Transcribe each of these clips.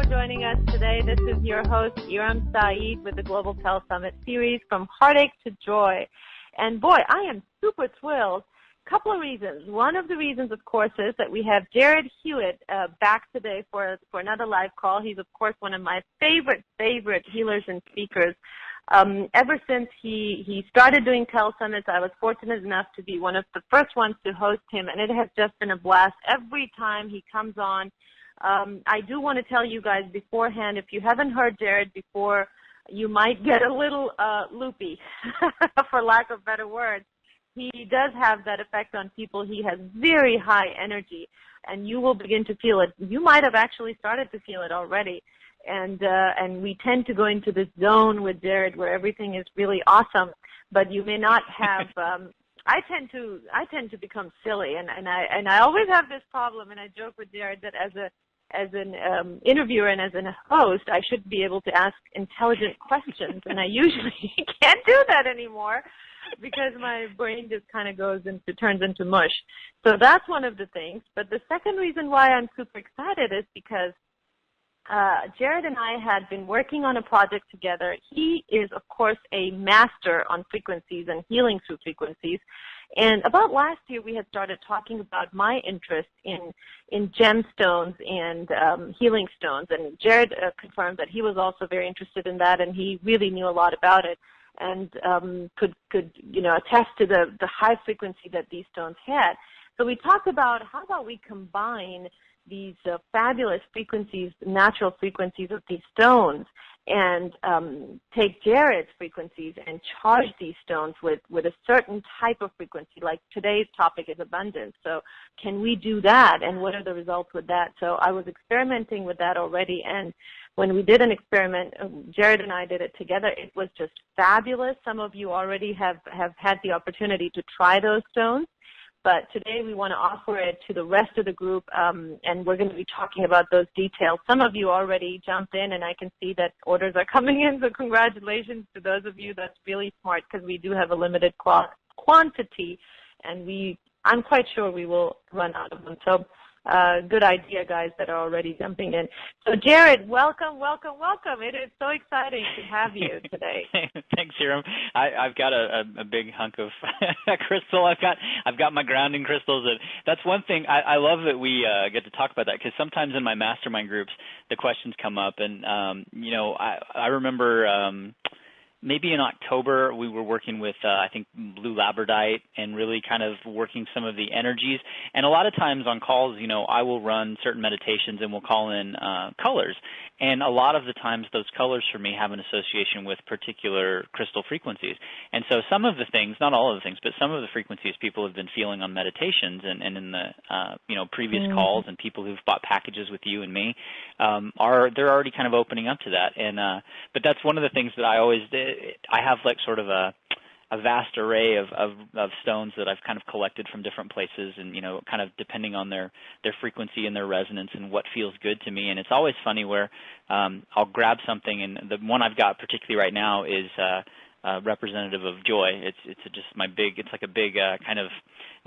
joining us today. This is your host, Iram Saeed, with the Global Tel Summit series, From Heartache to Joy. And boy, I am super thrilled. Couple of reasons. One of the reasons, of course, is that we have Jarrad Hewett back today for another live call. He's, of course, one of my favorite healers and speakers. Ever since he started doing Tel Summits, I was fortunate enough to be one of the first ones to host him, and it has just been a blast every time he comes on. I do want to tell you guys beforehand, if you haven't heard Jarrad before, you might get a little loopy, for lack of better words. He does have that effect on people. He has very high energy, and you will begin to feel it. You might have actually started to feel it already. And we tend to go into this zone with Jarrad where everything is really awesome, but you may not have. I tend to become silly, and I always have this problem, and I joke with Jarrad that as an interviewer and as a host, I should be able to ask intelligent questions, and I usually can't do that anymore because my brain just kind of turns into mush. So that's one of the things. But the second reason why I'm super excited is because Jarrad and I had been working on a project together. He is, of course, a master on frequencies and healing through frequencies. And about last year, we had started talking about my interest in gemstones and healing stones. And Jarrad confirmed that he was also very interested in that, and he really knew a lot about it, and could attest to the high frequency that these stones had. So we talked about how about we combine these fabulous frequencies, natural frequencies of these stones, and take Jarrad's frequencies and charge these stones with a certain type of frequency. Like today's topic is abundance. So can we do that, and what are the results with that? So I was experimenting with that already, and when we did an experiment, Jarrad and I did it together, it was just fabulous. Some of you already have had the opportunity to try those stones. But today we want to offer it to the rest of the group, and we're going to be talking about those details. Some of you already jumped in, and I can see that orders are coming in, so congratulations to those of you. That's really smart because we do have a limited quantity, and I'm quite sure we will run out of them. So good idea, guys, that are already jumping in. So, Jarrad, welcome. It is so exciting to have you today. Thanks, Hiram. I've got a big hunk of crystal. I've got my grounding crystals. And that's one thing. I love that we get to talk about that, because sometimes in my mastermind groups, the questions come up. And, I remember maybe in October, we were working with, I think, blue labradorite, and really kind of working some of the energies. And a lot of times on calls, I will run certain meditations and we'll call in colors. And a lot of the times those colors for me have an association with particular crystal frequencies. And so some of the things, not all of the things, but some of the frequencies people have been feeling on meditations and in the previous calls, and people who've bought packages with you and me, they're already kind of opening up to that. And but that's one of the things that I always did. I have like sort of a vast array of stones that I've kind of collected from different places, and kind of depending on their frequency and their resonance and what feels good to me. And it's always funny where I'll grab something, and the one I've got particularly right now is representative of joy. It's just my big. It's like a big kind of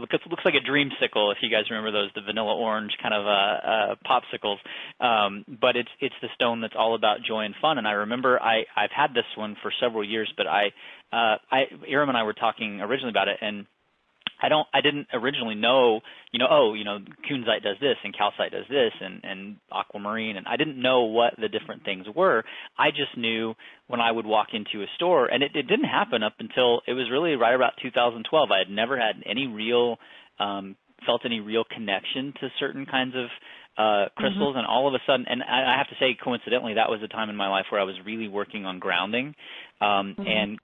looks like a dreamsicle, if you guys remember those, the vanilla orange kind of popsicles. But it's the stone that's all about joy and fun. And I remember I've had this one for several years, but Iram and I were talking originally about it, and I didn't originally know, kunzite does this and calcite does this and aquamarine, and I didn't know what the different things were. I just knew when I would walk into a store, and it didn't happen up until it was really right about 2012. I had never had any real, felt any real connection to certain kinds of crystals, and all of a sudden, and I have to say, coincidentally, that was a time in my life where I was really working on grounding. And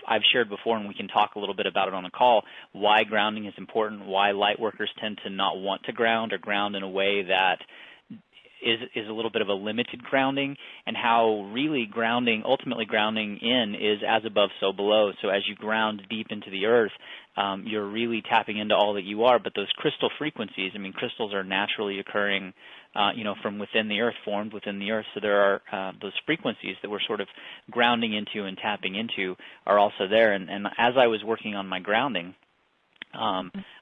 I've shared before, and we can talk a little bit about it on a call, why grounding is important, why light workers tend to not want to ground, or ground in a way that is a little bit of a limited grounding, and how really ultimately grounding in is as above, so below. So as you ground deep into the earth, you're really tapping into all that you are. But those crystal frequencies, crystals are naturally occurring, from within the earth, formed within the earth. So there are those frequencies that we're sort of grounding into and tapping into are also there. And as I was working on my grounding,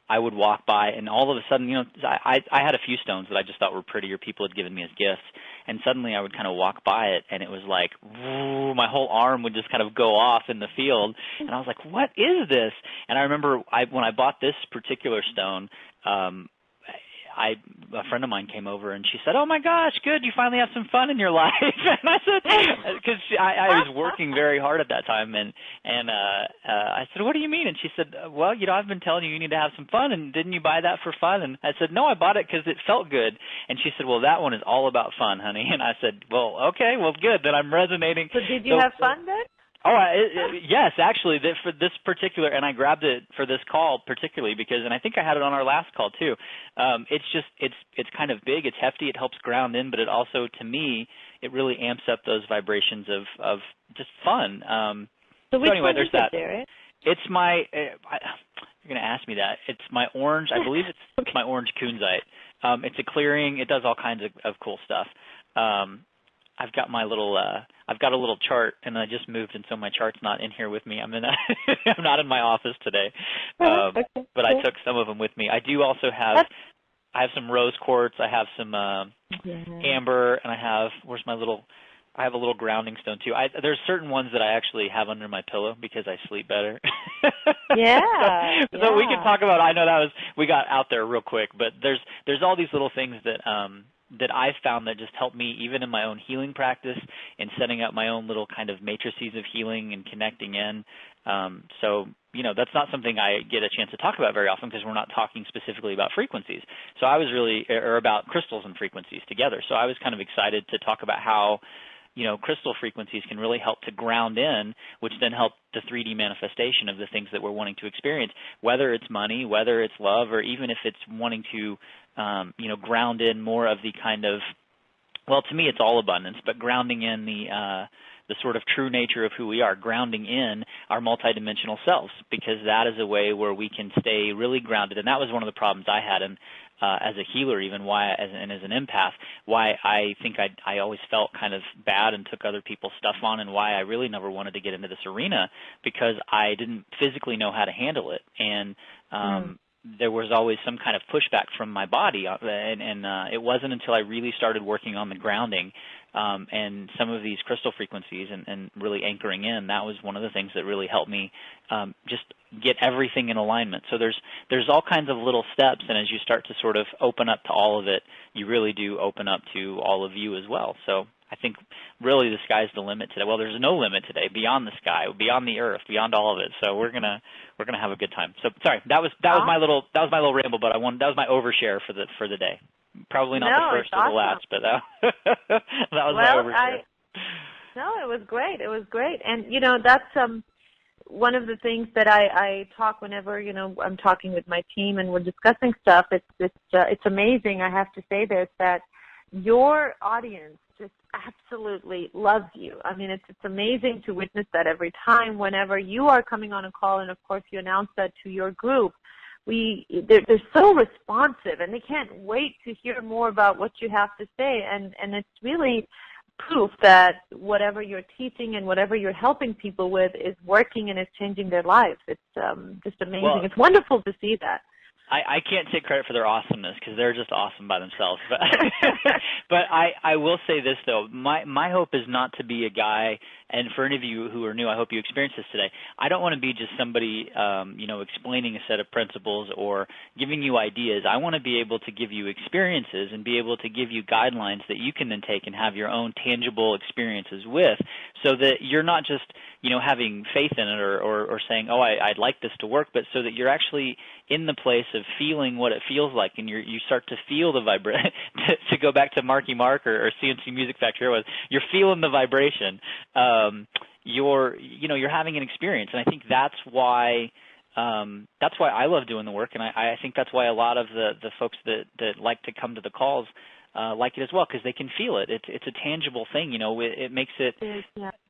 I would walk by, and all of a sudden, I had a few stones that I just thought were pretty, or people had given me as gifts, and suddenly I would kind of walk by it, and it was like, woo, my whole arm would just kind of go off in the field, and I was like, what is this? And I remember when I bought this particular stone, a friend of mine came over and she said, "Oh my gosh, good, you finally have some fun in your life." And I said, because I was working very hard at that time, and I said, "What do you mean?" And she said, "Well, I've been telling you need to have some fun, and didn't you buy that for fun?" And I said, "No, I bought it because it felt good." And she said, "Well, that one is all about fun, honey." And I said, "Well, okay, well, good, then I'm resonating." So did you have fun then? Oh, yes, actually, for this particular, and I grabbed it for this call particularly because, and I think I had it on our last call too. It's kind of big, it's hefty, it helps ground in, but it also, to me, it really amps up those vibrations of just fun. So which anyway, one there's is that. it, Jarrad? It's my. You're going to ask me that. It's my orange. I believe it's my orange kunzite. It's a clearing. It does all kinds of cool stuff. I've got my little. I've got a little chart, and I just moved, and so my chart's not in here with me. I'm not in my office today, but I took some of them with me. I do also have. I have some rose quartz. I have some amber, and I have. Where's my little? I have a little grounding stone too. There's certain ones that I actually have under my pillow because I sleep better. So we can talk about. I know we got out there real quick, but there's all these little things that I've found that just help me even in my own healing practice and setting up my own little kind of matrices of healing and connecting in. So, that's not something I get a chance to talk about very often because we're not talking specifically about frequencies. So I was or about crystals and frequencies together. So I was kind of excited to talk about how, crystal frequencies can really help to ground in, which then help the 3D manifestation of the things that we're wanting to experience, whether it's money, whether it's love, or even if it's wanting to, ground in more of the kind of, well, to me it's all abundance, but grounding in the sort of true nature of who we are, grounding in our multidimensional selves, because that is a way where we can stay really grounded. And that was one of the problems I had as a healer, even and as an empath, why I think I always felt kind of bad and took other people's stuff on, and why I really never wanted to get into this arena because I didn't physically know how to handle it. And there was always some kind of pushback from my body, and it wasn't until I really started working on the grounding and some of these crystal frequencies and really anchoring in, that was one of the things that really helped me just get everything in alignment. So there's all kinds of little steps, and as you start to sort of open up to all of it, you really do open up to all of you as well. So I think really the sky's the limit today. Well, there's no limit today, beyond the sky, beyond the earth, beyond all of it. So we're gonna have a good time. So sorry, that was my little ramble, but that was my overshare for the day. Probably not the first or the last, but that was my overshare. It was great. It was great, and that's one of the things that I talk whenever I'm talking with my team and we're discussing stuff. It's amazing. I have to say this, that your audience just absolutely loves you. I mean, it's amazing to witness that every time whenever you are coming on a call, and of course you announce that to your group. They're so responsive, and they can't wait to hear more about what you have to say, and it's really proof that whatever you're teaching and whatever you're helping people with is working and is changing their lives. It's just amazing. Well, it's wonderful to see that. I can't take credit for their awesomeness because they're just awesome by themselves. But I will say this, though. My hope is not to be a guy, and for any of you who are new, I hope you experience this today. I don't want to be just somebody, explaining a set of principles or giving you ideas. I want to be able to give you experiences and be able to give you guidelines that you can then take and have your own tangible experiences with, so that you're not just, having faith in it or saying, oh, I'd like this to work, but so that you're actually in the place of feeling what it feels like, and you start to feel the vibration. To go back to Marky Mark or CNC Music Factory, you're feeling the vibration. You're having an experience, and I think that's why I love doing the work, and I think that's why a lot of the folks that like to come to the calls like it as well, because they can feel it. It's a tangible thing, It makes it.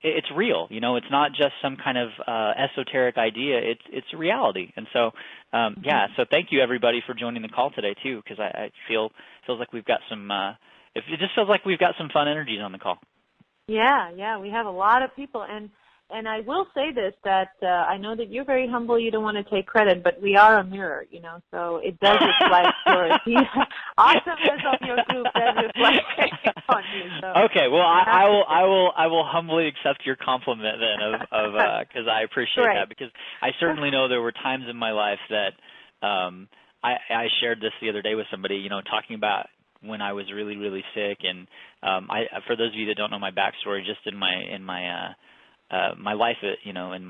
It's real, It's not just some kind of esoteric idea. It's a reality, and so So thank you everybody for joining the call today too, because I feels like we've got some. It just feels like we've got some fun energies on the call. Yeah, we have a lot of people, and I will say this, that I know that you're very humble, you don't want to take credit, but we are a mirror, so it does reflect the awesomeness of your group does reflect on you. So. Okay, well, I will humbly accept your compliment then, because I appreciate that, because I certainly know there were times in my life that I shared this the other day with somebody, talking about when I was really, really sick, and for those of you that don't know my backstory, just in my life, in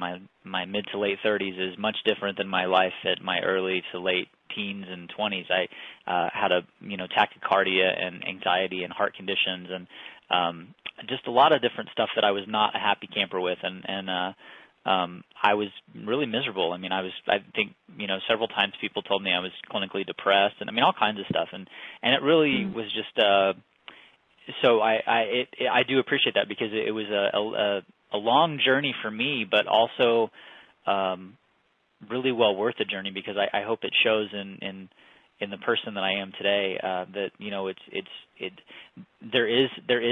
my mid to late 30s is much different than my life at my early to late teens and 20s. I had tachycardia and anxiety and heart conditions and just a lot of different stuff that I was not a happy camper with, and I was really miserable. I mean, I think several times people told me I was clinically depressed, and all kinds of stuff, and it really was just so I do appreciate that, because it was a long journey for me, but also really well worth the journey, because I hope it shows in the person that I am today, that there is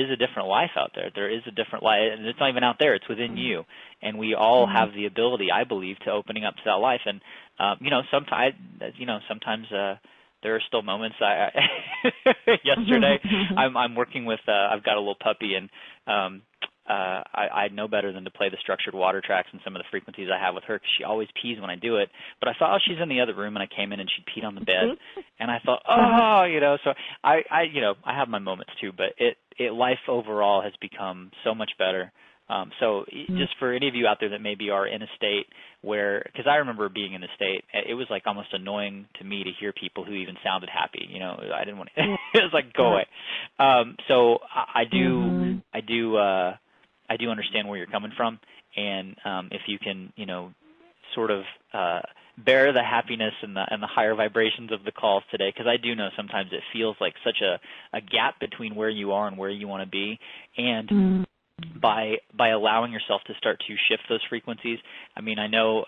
a different life out there. There is a different life, and it's not even out there; it's within you. And we all have the ability, I believe, to opening up to that life. And sometimes there are still moments. Yesterday, I'm working with. I've got a little puppy, and I know better than to play the structured water tracks and some of the frequencies I have with her, because she always pees when I do it. But I thought, she's in the other room, and I came in and she peed on the bed, and I thought, so I have my moments too, but life overall has become so much better. So just for any of you out there that maybe are in a state where, because I remember being in a state, it was like almost annoying to me to hear people who even sounded happy. I didn't want to. It was like, go away. So I do understand where you're coming from, and if you can, sort of bear the happiness and the higher vibrations of the calls today, because I do know sometimes it feels like such a gap between where you are and where you want to be, and by allowing yourself to start to shift those frequencies. I know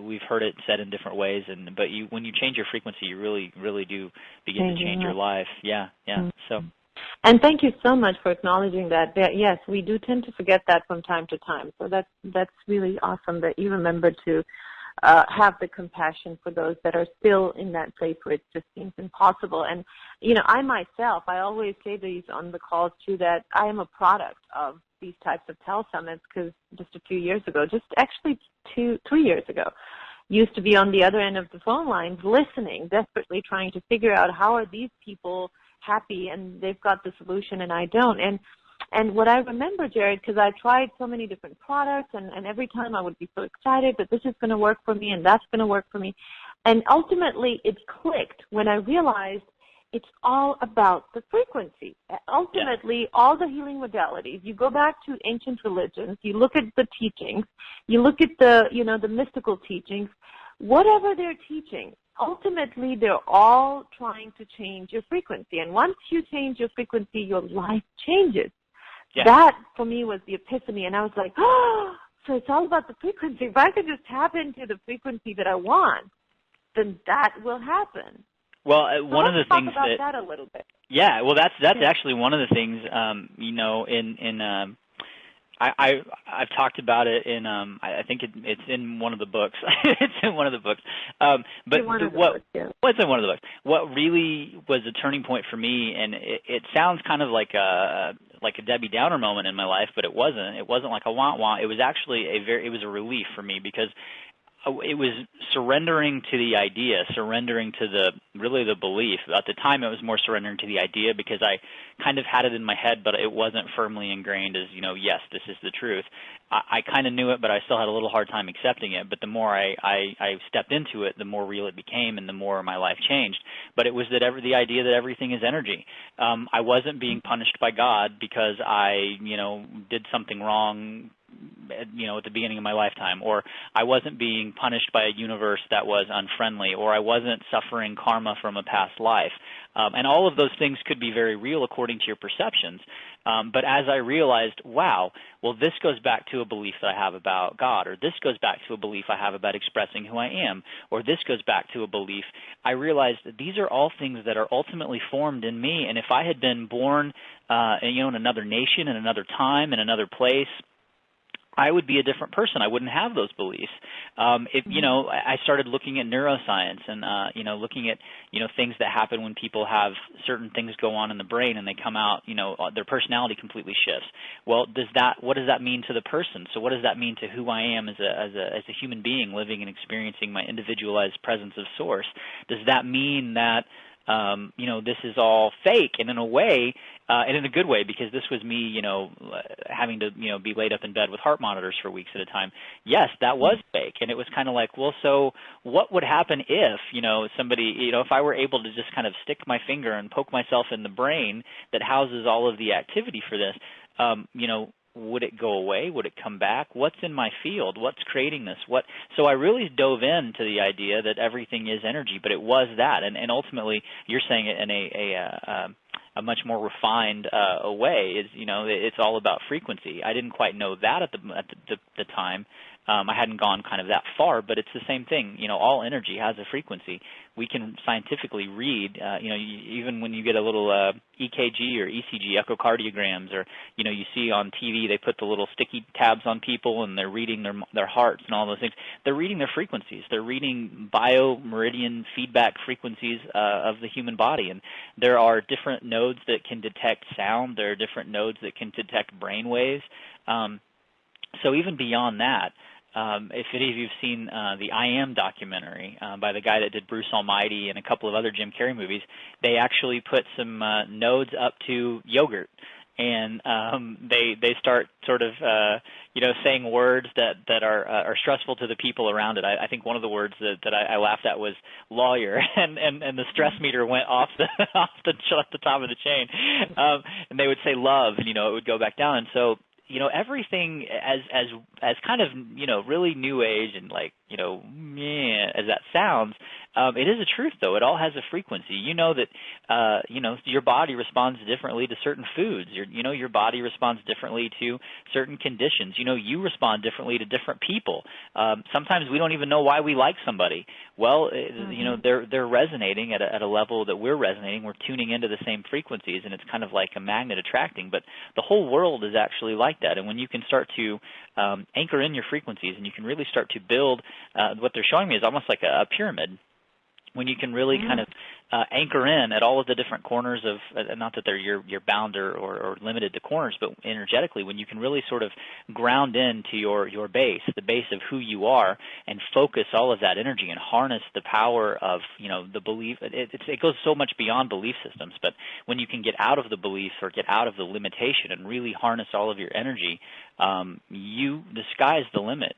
we've heard it said in different ways, but when you change your frequency, you really, really do begin to change your life. Yeah. So. And thank you so much for acknowledging that. Yes, we do tend to forget that from time to time. So that's really awesome that you remember to have the compassion for those that are still in that place where it just seems impossible. And, I myself, I always say these on the calls too, that I am a product of these types of telesummits, because just a few years ago, just actually 3 years ago, used to be on the other end of the phone lines listening, desperately trying to figure out how are these people happy, and they've got the solution and I don't. And what I remember, Jarrad, because I tried so many different products, and every time I would be so excited that this is going to work for me and that's going to work for me. And ultimately it clicked when I realized it's all about the frequency. Ultimately, all the healing modalities, you go back to ancient religions, you look at the teachings, you look at the mystical teachings, whatever they're teaching, ultimately, they're all trying to change your frequency. And once you change your frequency, your life changes. Yeah. That, for me, was the epiphany. And I was like, so it's all about the frequency. If I could just tap into the frequency that I want, then that will happen. Well, one of the things talk about that a little bit. Yeah, well, that's actually one of the things, I've talked about it in I think it's in one of the books. It's in one of the books. What's in one of the books? What really was a turning point for me, and it sounds kind of like a Debbie Downer moment in my life, but it wasn't. It wasn't like a wah-wah. It was actually it was a relief for me, because it was surrendering to the idea, surrendering to the belief. At the time, it was more surrendering to the idea, because I kind of had it in my head, but it wasn't firmly ingrained as, yes, this is the truth. I kind of knew it, but I still had a little hard time accepting it. But the more I stepped into it, the more real it became, and the more my life changed. But it was the idea that everything is energy. I wasn't being punished by God because I, did something wrong, at the beginning of my lifetime, or I wasn't being punished by a universe that was unfriendly, or I wasn't suffering karma from a past life. And all of those things could be very real according to your perceptions. But as I realized, wow, well, this goes back to a belief that I have about God, or this goes back to a belief I have about expressing who I am, or this goes back to a belief, I realized that these are all things that are ultimately formed in me. And if I had been born, in another nation, in another time, in another place, I would be a different person. I wouldn't have those beliefs. If I started looking at neuroscience and looking at things that happen when people have certain things go on in the brain and they come out, their personality completely shifts. Well, what does that mean to the person? So what does that mean to who I am as a human being living and experiencing my individualized presence of source? Does that mean that this is all fake? And in a way, and in a good way, because this was me, having to, be laid up in bed with heart monitors for weeks at a time. Yes, that was fake. And it was kind of like, well, so what would happen if, somebody, if I were able to just kind of stick my finger and poke myself in the brain that houses all of the activity for this, would it go away? Would it come back? What's in my field? What's creating this? So I really dove into the idea that everything is energy, but it was that. And ultimately, you're saying it in a much more refined way. It's all about frequency. I didn't quite know that at the time. I hadn't gone kind of that far, but it's the same thing. All energy has a frequency. We can scientifically read, even when you get a little EKG or ECG, echocardiograms, or, you see on TV they put the little sticky tabs on people and they're reading their hearts and all those things. They're reading their frequencies. They're reading biomeridian feedback frequencies of the human body. And there are different nodes that can detect sound. There are different nodes that can detect brain waves. So even beyond that, if any of you have seen the I Am documentary by the guy that did Bruce Almighty and a couple of other Jim Carrey movies, they actually put some nodes up to yogurt. And they start sort of saying words that are stressful to the people around it. I think one of the words that I laughed at was lawyer, and the stress meter went off the top of the chain. And they would say love, and it would go back down. And so everything as kind of really new age and like as that sounds, it is a truth though. It all has a frequency. That your body responds differently to certain foods. Your body responds differently to certain conditions. You respond differently to different people. Sometimes we don't even know why we like somebody. Well, they're resonating at a level that we're resonating. We're tuning into the same frequencies, and it's kind of like a magnet attracting. But the whole world is actually like that. And when you can start to anchor in your frequencies, and you can really start to build, what they're showing me is almost like a pyramid. When you can really kind of anchor in at all of the different corners of, not that you're bound or limited to corners, but energetically, when you can really sort of ground into your base, the base of who you are, and focus all of that energy and harness the power of the belief. It goes so much beyond belief systems, but when you can get out of the beliefs or get out of the limitation and really harness all of your energy, the sky's the limit.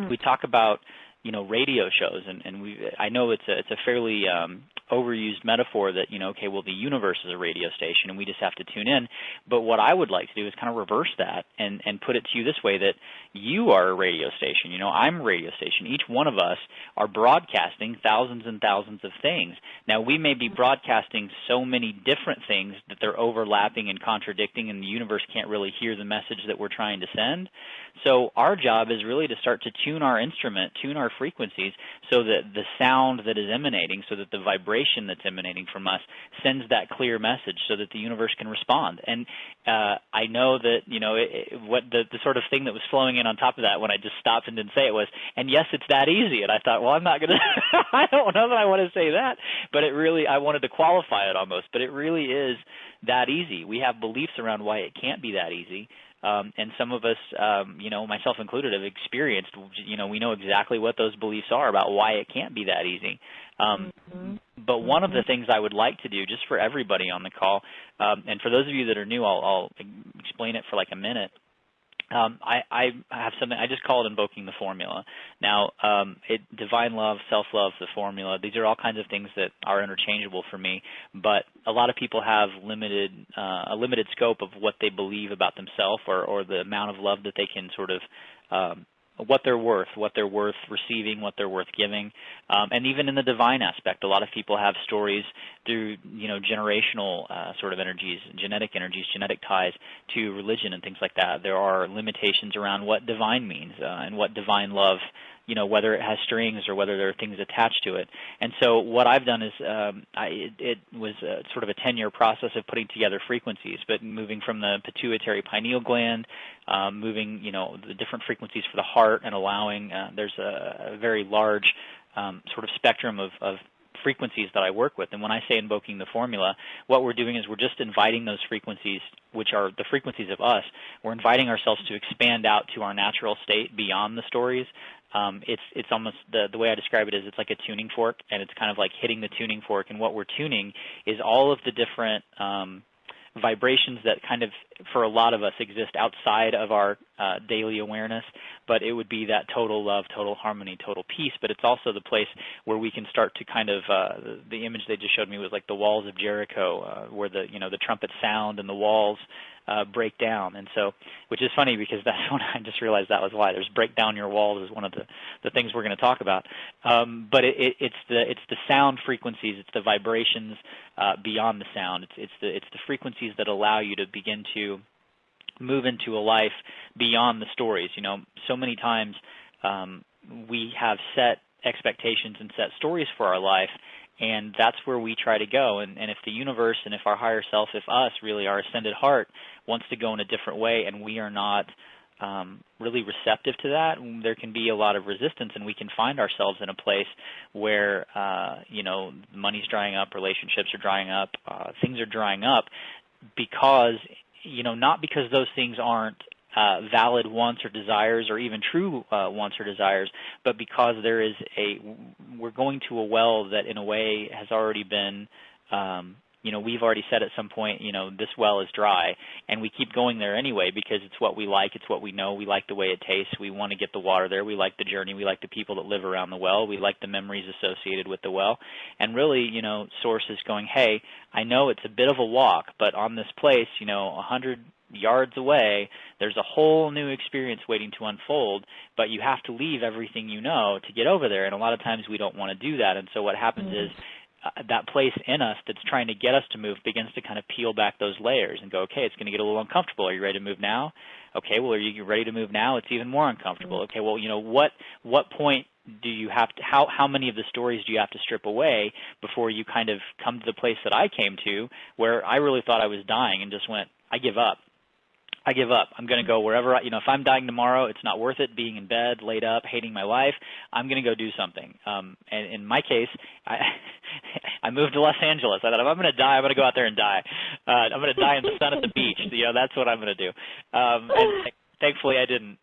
We talk about radio shows, and I know it's a fairly overused metaphor that the universe is a radio station and we just have to tune in. But what I would like to do is kind of reverse that and put it to you this way, that you are a radio station. I'm a radio station. Each one of us are broadcasting thousands and thousands of things. Now, we may be broadcasting so many different things that they're overlapping and contradicting, and the universe can't really hear the message that we're trying to send. So our job is really to start to tune our instrument, tune our frequencies, so that the sound that is emanating, so that the vibration that's emanating from us sends that clear message so that the universe can respond. And I know that, what the sort of thing that was flowing in on top of that when I just stopped and didn't say it was, and yes, it's that easy. And I thought, well, I'm not going to, I don't know that I want to say that, but I wanted to qualify it almost, but it really is that easy. We have beliefs around why it can't be that easy. And some of us, myself included, have experienced, we know exactly what those beliefs are about why it can't be that easy. But one of the things I would like to do, just for everybody on the call, and for those of you that are new, I'll explain it for like a minute. I have something, I just call it invoking the formula. Now, divine love, self-love, the formula, these are all kinds of things that are interchangeable for me, but a lot of people have a limited scope of what they believe about themselves or the amount of love that they can sort of what they're worth receiving, what they're worth giving. And even in the divine aspect, a lot of people have stories through, generational sort of energies, genetic ties to religion and things like that. There are limitations around what divine means and what divine love whether it has strings or whether there are things attached to it. And so what I've done is it was sort of a 10-year process of putting together frequencies, but moving from the pituitary pineal gland, moving, the different frequencies for the heart, and allowing, there's a very large sort of spectrum of frequencies that I work with. And when I say invoking the formula, what we're doing is we're just inviting those frequencies, which are the frequencies of us. We're inviting ourselves to expand out to our natural state beyond the stories. It's almost, the way I describe it is it's like a tuning fork, and it's kind of like hitting the tuning fork, and what we're tuning is all of the different vibrations that kind of, for a lot of us, exist outside of our daily awareness, but it would be that total love, total harmony, total peace. But it's also the place where we can start to kind of, the image they just showed me was like the walls of Jericho, where the trumpets sound and the walls break down. And so, which is funny because that's when I just realized that was why. There's break down your walls is one of the things we're going to talk about. But it's the sound frequencies, it's the vibrations beyond the sound. It's the frequencies that allow you to begin to move into a life beyond the stories. So many times we have set expectations and set stories for our life, and that's where we try to go. And if the universe and if our higher self, if us, really our ascended heart, wants to go in a different way and we are not really receptive to that, there can be a lot of resistance, and we can find ourselves in a place where, money's drying up, relationships are drying up, things are drying up because, not because those things aren't valid wants or desires or even true wants or desires, but because we're going to a well that in a way has already been, we've already said at some point, this well is dry, and we keep going there anyway because it's what we like, it's what we know, we like the way it tastes, we want to get the water there, we like the journey, we like the people that live around the well, we like the memories associated with the well, and really, Source is going, hey, I know it's a bit of a walk, but on this place, 100 yards away, there's a whole new experience waiting to unfold, but you have to leave everything you know to get over there, and a lot of times we don't want to do that, and so what happens is that place in us that's trying to get us to move begins to kind of peel back those layers and go, okay, it's going to get a little uncomfortable. Are you ready to move now? Okay, well, are you ready to move now? It's even more uncomfortable. Okay, well, what point do you have to, how many of the stories do you have to strip away before you kind of come to the place that I came to where I really thought I was dying and just went, I give up. I give up. I'm going to go wherever, if I'm dying tomorrow, it's not worth it being in bed, laid up, hating my life. I'm going to go do something. And in my case, I moved to Los Angeles. I thought, if I'm going to die, I'm going to go out there and die. I'm going to die in the sun at the beach. That's what I'm going to do. And thankfully I didn't.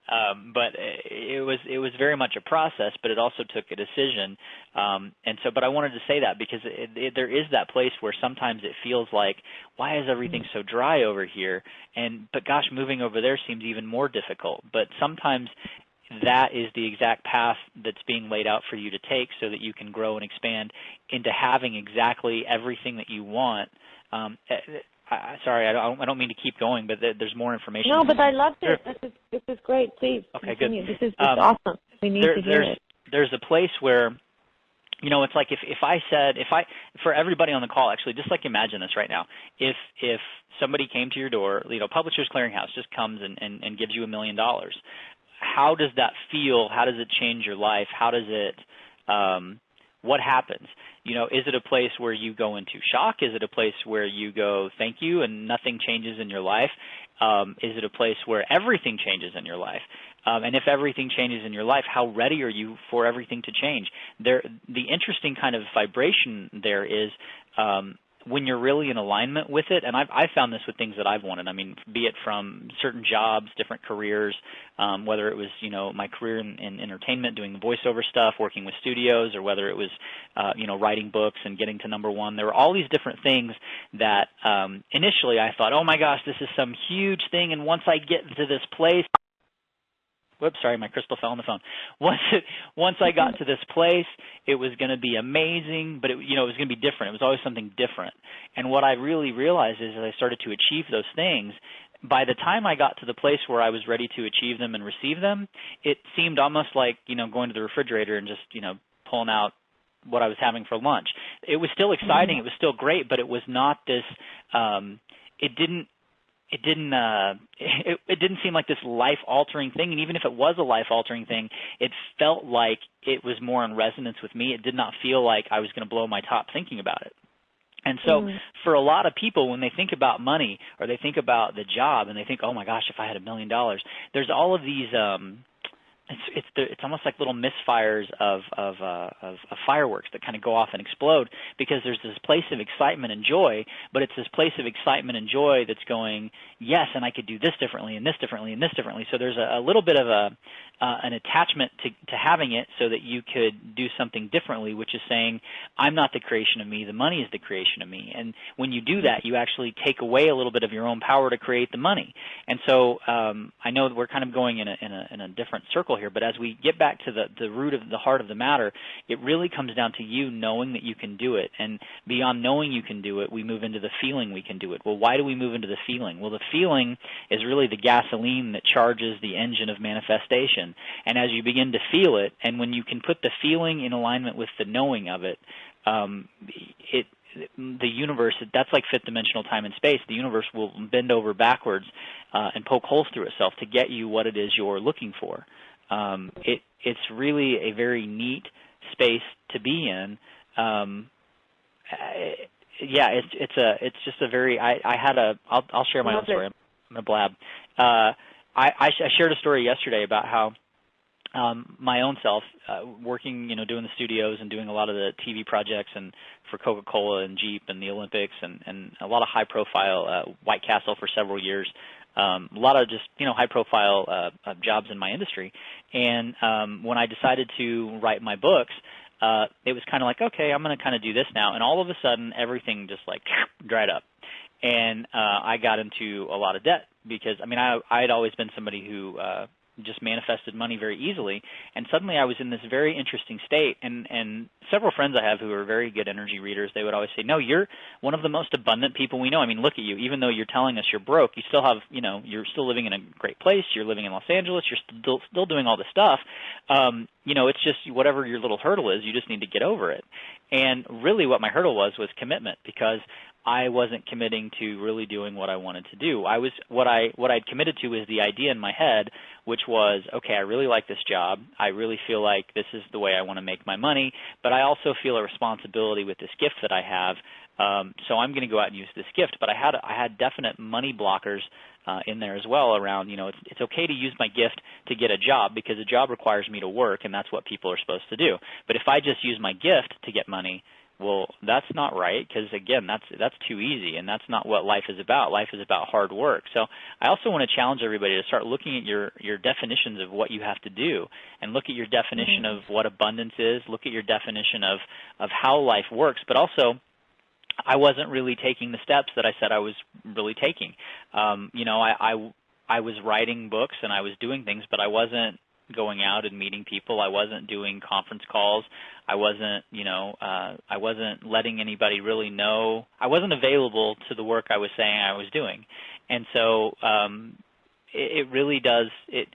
But it was very much a process, but it also took a decision. But I wanted to say that because there is that place where sometimes it feels like, why is everything so dry over here? But gosh, moving over there seems even more difficult. But sometimes that is the exact path that's being laid out for you to take so that you can grow and expand into having exactly everything that you want. Sorry, I don't mean to keep going, but there's more information. No, but I loved it. Sure. This is great. Please continue. Good. This is awesome. We need to hear it. There's a place where, it's like if for everybody on the call, actually, just like imagine this right now. If somebody came to your door, Publishers Clearinghouse just comes and gives you $1 million. How does that feel? How does it change your life? How does it, what happens? Is it a place where you go into shock? Is it a place where you go, thank you, and nothing changes in your life? Is it a place where everything changes in your life? And if everything changes in your life, how ready are you for everything to change? The interesting kind of vibration there is when you're really in alignment with it, and I've found this with things that I've wanted. I mean, be it from certain jobs, different careers, whether it was, my career in entertainment, doing the voiceover stuff, working with studios, or whether it was, writing books and getting to #1. There were all these different things that initially I thought, oh my gosh, this is some huge thing, and once I get to this place, whoops, sorry, my crystal fell on the phone. Once I got to this place, it was going to be amazing, but it was going to be different. It was always something different. And what I really realized is as I started to achieve those things, by the time I got to the place where I was ready to achieve them and receive them, it seemed almost like, going to the refrigerator and just, pulling out what I was having for lunch. It was still exciting. It was still great, but it was not this, it didn't it didn't it didn't seem like this life-altering thing, and even if it was a life-altering thing, it felt like it was more in resonance with me. It did not feel like I was going to blow my top thinking about it. And so for a lot of people, when they think about money or they think about the job and they think, oh my gosh, if I had $1 million, there's all of these it's almost like little misfires of fireworks that kind of go off and explode, because there's this place of excitement and joy, but it's this place of excitement and joy that's going, yes, and I could do this differently and this differently and this differently. So there's a little bit of an attachment to having it so that you could do something differently, which is saying, I'm not the creation of me, the money is the creation of me. And when you do that, you actually take away a little bit of your own power to create the money. And so I know that we're kind of going in a different circle here, but as we get back to the root of the heart of the matter, it really comes down to you knowing that you can do it. And beyond knowing you can do it, we move into the feeling we can do it. Well, why do we move into the feeling? Well, the feeling is really the gasoline that charges the engine of manifestation. And as you begin to feel it, and when you can put the feeling in alignment with the knowing of it, the universe, that's like fifth dimensional time and space. The universe will bend over backwards and poke holes through itself to get you what it is you're looking for. It's really a very neat space to be in. It's just a very. I'll share my own story. I'm gonna blab. I shared a story yesterday about how my own self, working, doing the studios and doing a lot of the TV projects and for Coca-Cola and Jeep and the Olympics and a lot of high-profile White Castle for several years. A lot of just, high-profile jobs in my industry. And when I decided to write my books, it was kind of like, okay, I'm going to kind of do this now. And all of a sudden, everything just like dried up. And I got into a lot of debt because, I had always been somebody who just manifested money very easily. And suddenly I was in this very interesting state. And several friends I have who are very good energy readers, they would always say, no, you're one of the most abundant people we know. Look at you. Even though you're telling us you're broke, you still have, you're still living in a great place. You're living in Los Angeles. You're still doing all this stuff. It's just whatever your little hurdle is, you just need to get over it. And really what my hurdle was commitment, because I wasn't committing to really doing what I wanted to do. What I'd committed to was the idea in my head, which was, okay, I really like this job. I really feel like this is the way I want to make my money, but I also feel a responsibility with this gift that I have. So I'm going to go out and use this gift. But I had definite money blockers in there as well around, it's okay to use my gift to get a job because a job requires me to work, and that's what people are supposed to do. But if I just use my gift to get money, well, that's not right, because again, that's too easy, and that's not what life is about. Life is about hard work. So I also want to challenge everybody to start looking at your definitions of what you have to do, and look at your definition of what abundance is. Look at your definition of how life works. But also, I wasn't really taking the steps that I said I was really taking. I was writing books and I was doing things, but I wasn't going out and meeting people. I wasn't doing conference calls. I wasn't letting anybody really know. I wasn't available to the work I was saying I was doing. And so it really does it.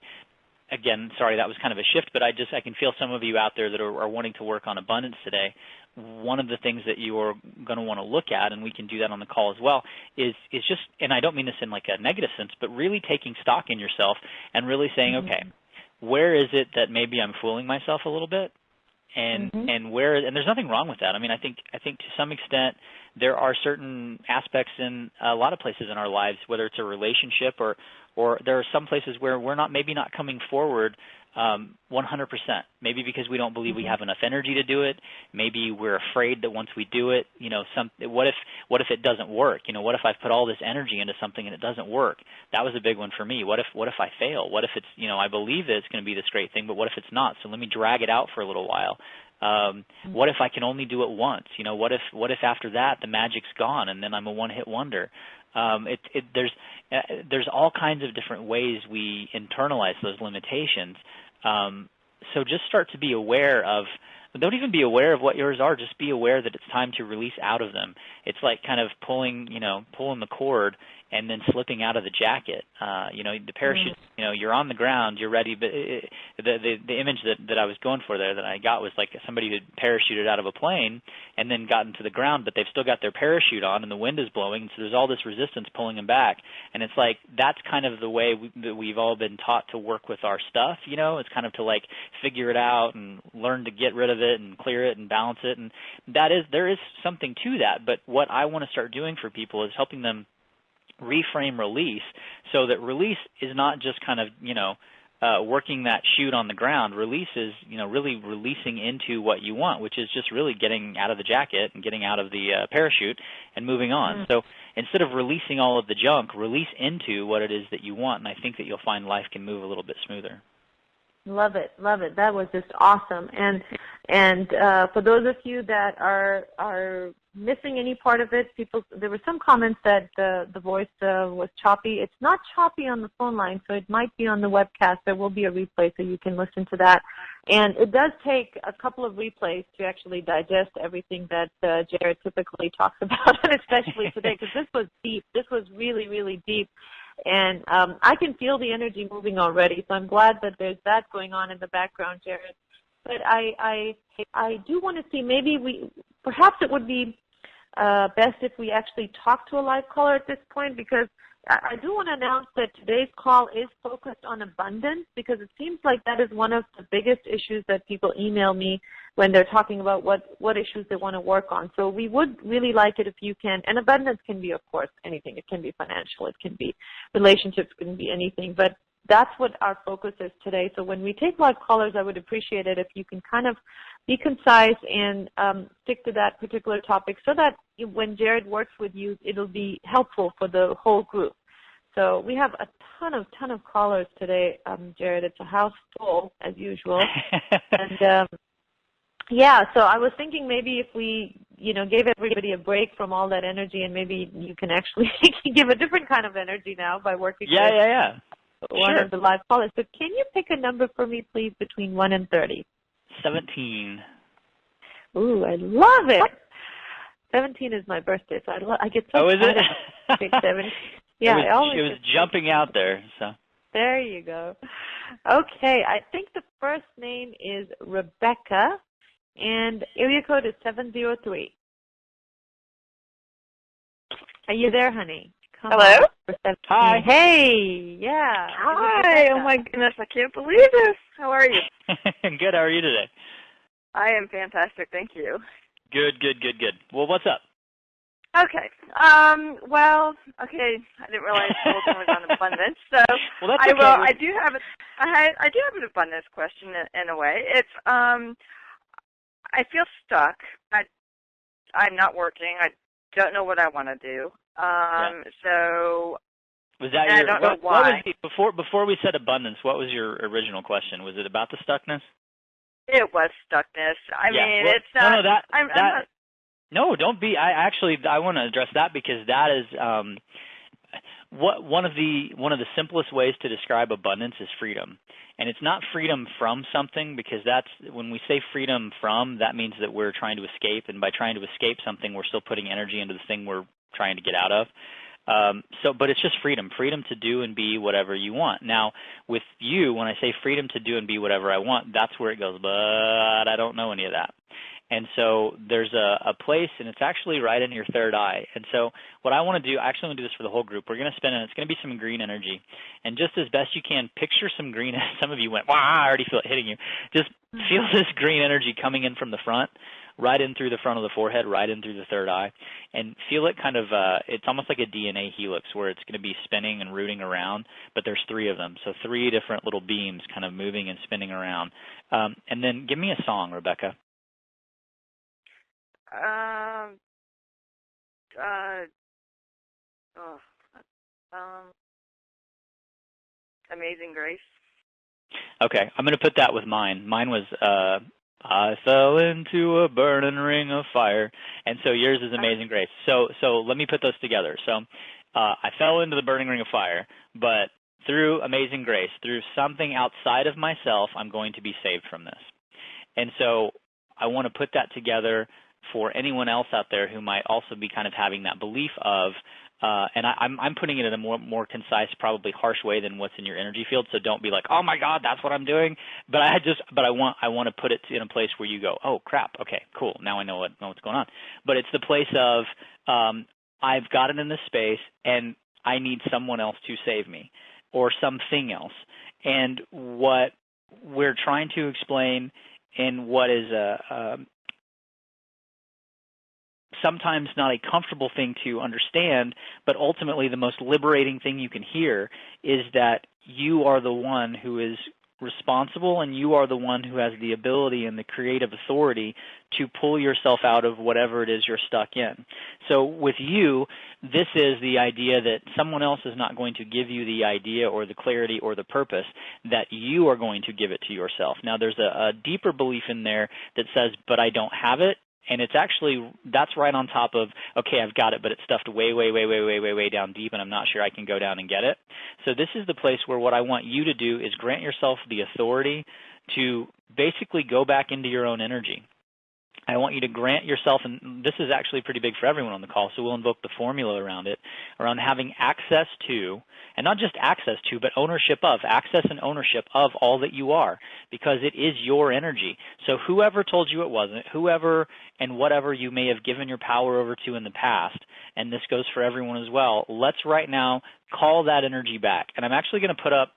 Again, sorry, that was kind of a shift, but I can feel some of you out there that are wanting to work on abundance today. One of the things that you are going to want to look at, and we can do that on the call as well, is just, and I don't mean this in like a negative sense, but really taking stock in yourself and really saying, okay, where is it that maybe I'm fooling myself a little bit? And there's nothing wrong with that. I think to some extent there are certain aspects in a lot of places in our lives, whether it's a relationship or there are some places where we're maybe not coming forward 100%. Maybe because we don't believe we have enough energy to do it. Maybe we're afraid that once we do it, what if it doesn't work? What if I've put all this energy into something and it doesn't work? That was a big one for me. What if I fail? What if it's, I believe that it's going to be this great thing, but what if it's not? So let me drag it out for a little while. What if I can only do it once? What if after that the magic's gone and then I'm a one-hit wonder? There's all kinds of different ways we internalize those limitations. So just start to be aware of, don't even be aware of what yours are, just be aware that it's time to release out of them. It's like kind of pulling the cord and then slipping out of the jacket. The parachute, you're on the ground, you're ready, but the image that I was going for there that I got was like somebody who parachuted out of a plane and then gotten to the ground, but they've still got their parachute on and the wind is blowing, and so there's all this resistance pulling them back. And it's like that's kind of the way that we've all been taught to work with our stuff, It's kind of to like figure it out and learn to get rid of it and clear it and balance it, and there is something to that. But what I want to start doing for people is helping them reframe release so that release is not just kind of, working that chute on the ground. Release is, really releasing into what you want, which is just really getting out of the jacket and getting out of the parachute and moving on. Mm-hmm. So instead of releasing all of the junk, release into what it is that you want, and I think that you'll find life can move a little bit smoother. Love it, love it. That was just awesome. And for those of you that are missing any part of it, there were some comments that the voice was choppy. It's not choppy on the phone line, so it might be on the webcast. There will be a replay, so you can listen to that. And it does take a couple of replays to actually digest everything that Jarrad typically talks about, and especially today, because this was deep. This was really, really deep. And I can feel the energy moving already, so I'm glad that there's that going on in the background, Jarrad. But I do want to see, perhaps it would be best if we actually talk to a live caller at this point, because I do want to announce that today's call is focused on abundance, because it seems like that is one of the biggest issues that people email me when they're talking about what issues they want to work on. So we would really like it if you can, and abundance can be, of course, anything. It can be financial, it can be relationships, it can be anything, but that's what our focus is today. So when we take live callers, I would appreciate it if you can kind of be concise and stick to that particular topic, so that when Jarrad works with you, it'll be helpful for the whole group. So we have a ton of callers today, Jarrad. It's a house full, as usual. And so I was thinking maybe if we, gave everybody a break from all that energy, and maybe you can actually give a different kind of energy now by working with one of the live callers. So can you pick a number for me, please, between 1 and 30? 17. Ooh, I love it. 17 is my birthday, so I get so excited. Oh, is it? 17. Yeah, it was jumping out there. So there you go. Okay, I think the first name is Rebecca, and area code is 703. Are you there, honey? Come Hello? On. Hi. Hey, yeah. Hi. Oh, my goodness. I can't believe this. How are you? Good. How are you today? I am fantastic. Thank you. Good. Well, what's up? Okay. I didn't realize the whole thing was on abundance. So well, that's okay. I do have an abundance question in a way. It's I feel stuck. I'm not working. I don't know what I want to do. So was that I don't know why. Before we said abundance, what was your original question? Was it about the stuckness? It was stuckness. I mean, it's not. No, I'm not. No, don't be. I want to address that, because that is one of the simplest ways to describe abundance is freedom. And it's not freedom from something, because that's when we say freedom from, that means that we're trying to escape, and by trying to escape something, we're still putting energy into the thing we're trying to get out of. But it's just freedom to do and be whatever you want. Now, with you, when I say freedom to do and be whatever I want, that's where it goes, but I don't know any of that. And so there's a place, and it's actually right in your third eye. And so what I want to do, I actually want to do this for the whole group. We're going to spend, and it's going to be some green energy. And just as best you can, picture some green. Some of you went, wow, I already feel it hitting you. Just feel this green energy coming in from the front, right in through the front of the forehead, right in through the third eye. And feel it kind of, it's almost like a DNA helix, where it's going to be spinning and rooting around, but there's 3 of them. So 3 different little beams kind of moving and spinning around. And then give me a song, Rebecca. Amazing Grace. Okay, I'm going to put that with mine. Mine was I fell into a burning ring of fire, and so yours is Amazing Grace. So let me put those together. So I fell into the burning ring of fire, but through Amazing Grace, through something outside of myself, I'm going to be saved from this. And so I want to put that together for anyone else out there who might also be kind of having that belief of And I'm putting it in a more concise, probably harsh way than what's in your energy field. So don't be like, oh my God, that's what I'm doing. But I want to put it in a place where you go, oh crap, okay, cool, now I know what's going on. But it's the place of I've got it in this space, and I need someone else to save me, or something else. And what we're trying to explain in what is sometimes not a comfortable thing to understand, but ultimately the most liberating thing you can hear is that you are the one who is responsible, and you are the one who has the ability and the creative authority to pull yourself out of whatever it is you're stuck in. So with you, this is the idea that someone else is not going to give you the idea or the clarity or the purpose, that you are going to give it to yourself. Now there's a deeper belief in there that says, but I don't have it. And it's actually, that's right on top of, okay, I've got it, but it's stuffed way, way, way, way, way, way, way down deep, and I'm not sure I can go down and get it. So this is the place where what I want you to do is grant yourself the authority to basically go back into your own energy. I want you to grant yourself, and this is actually pretty big for everyone on the call, so we'll invoke the formula around it, around having access to, and not just access to, but ownership of, access and ownership of all that you are, because it is your energy. So whoever told you it wasn't, whoever and whatever you may have given your power over to in the past, and this goes for everyone as well, let's right now call that energy back. And I'm actually going to put up,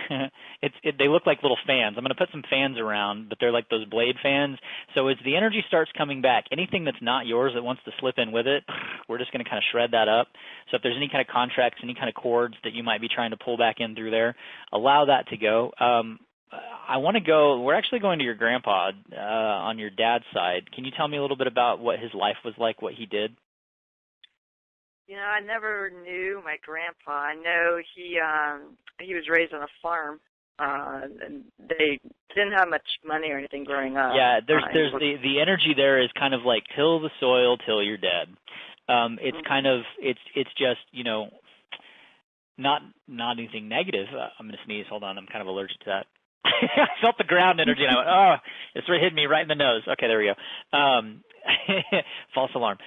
they look like little fans. I'm going to put some fans around, but they're like those blade fans. So as the energy starts coming back, anything that's not yours that wants to slip in with it, we're just going to kind of shred that up. So if there's any kind of contracts, any kind of cords that you might be trying to pull back in through there, allow that to go. I want to go, we're actually going to your grandpa on your dad's side. Can you tell me a little bit about what his life was like, what he did? You know, I never knew my grandpa. I know he was raised on a farm, and they didn't have much money or anything growing up. Yeah, there's the energy there is kind of like till the soil till you're dead. It's kind of it's just, you know, not anything negative. I'm going to sneeze. Hold on, I'm kind of allergic to that. I felt the ground energy, and I went, oh, it's hit me right in the nose. Okay, there we go. False alarm.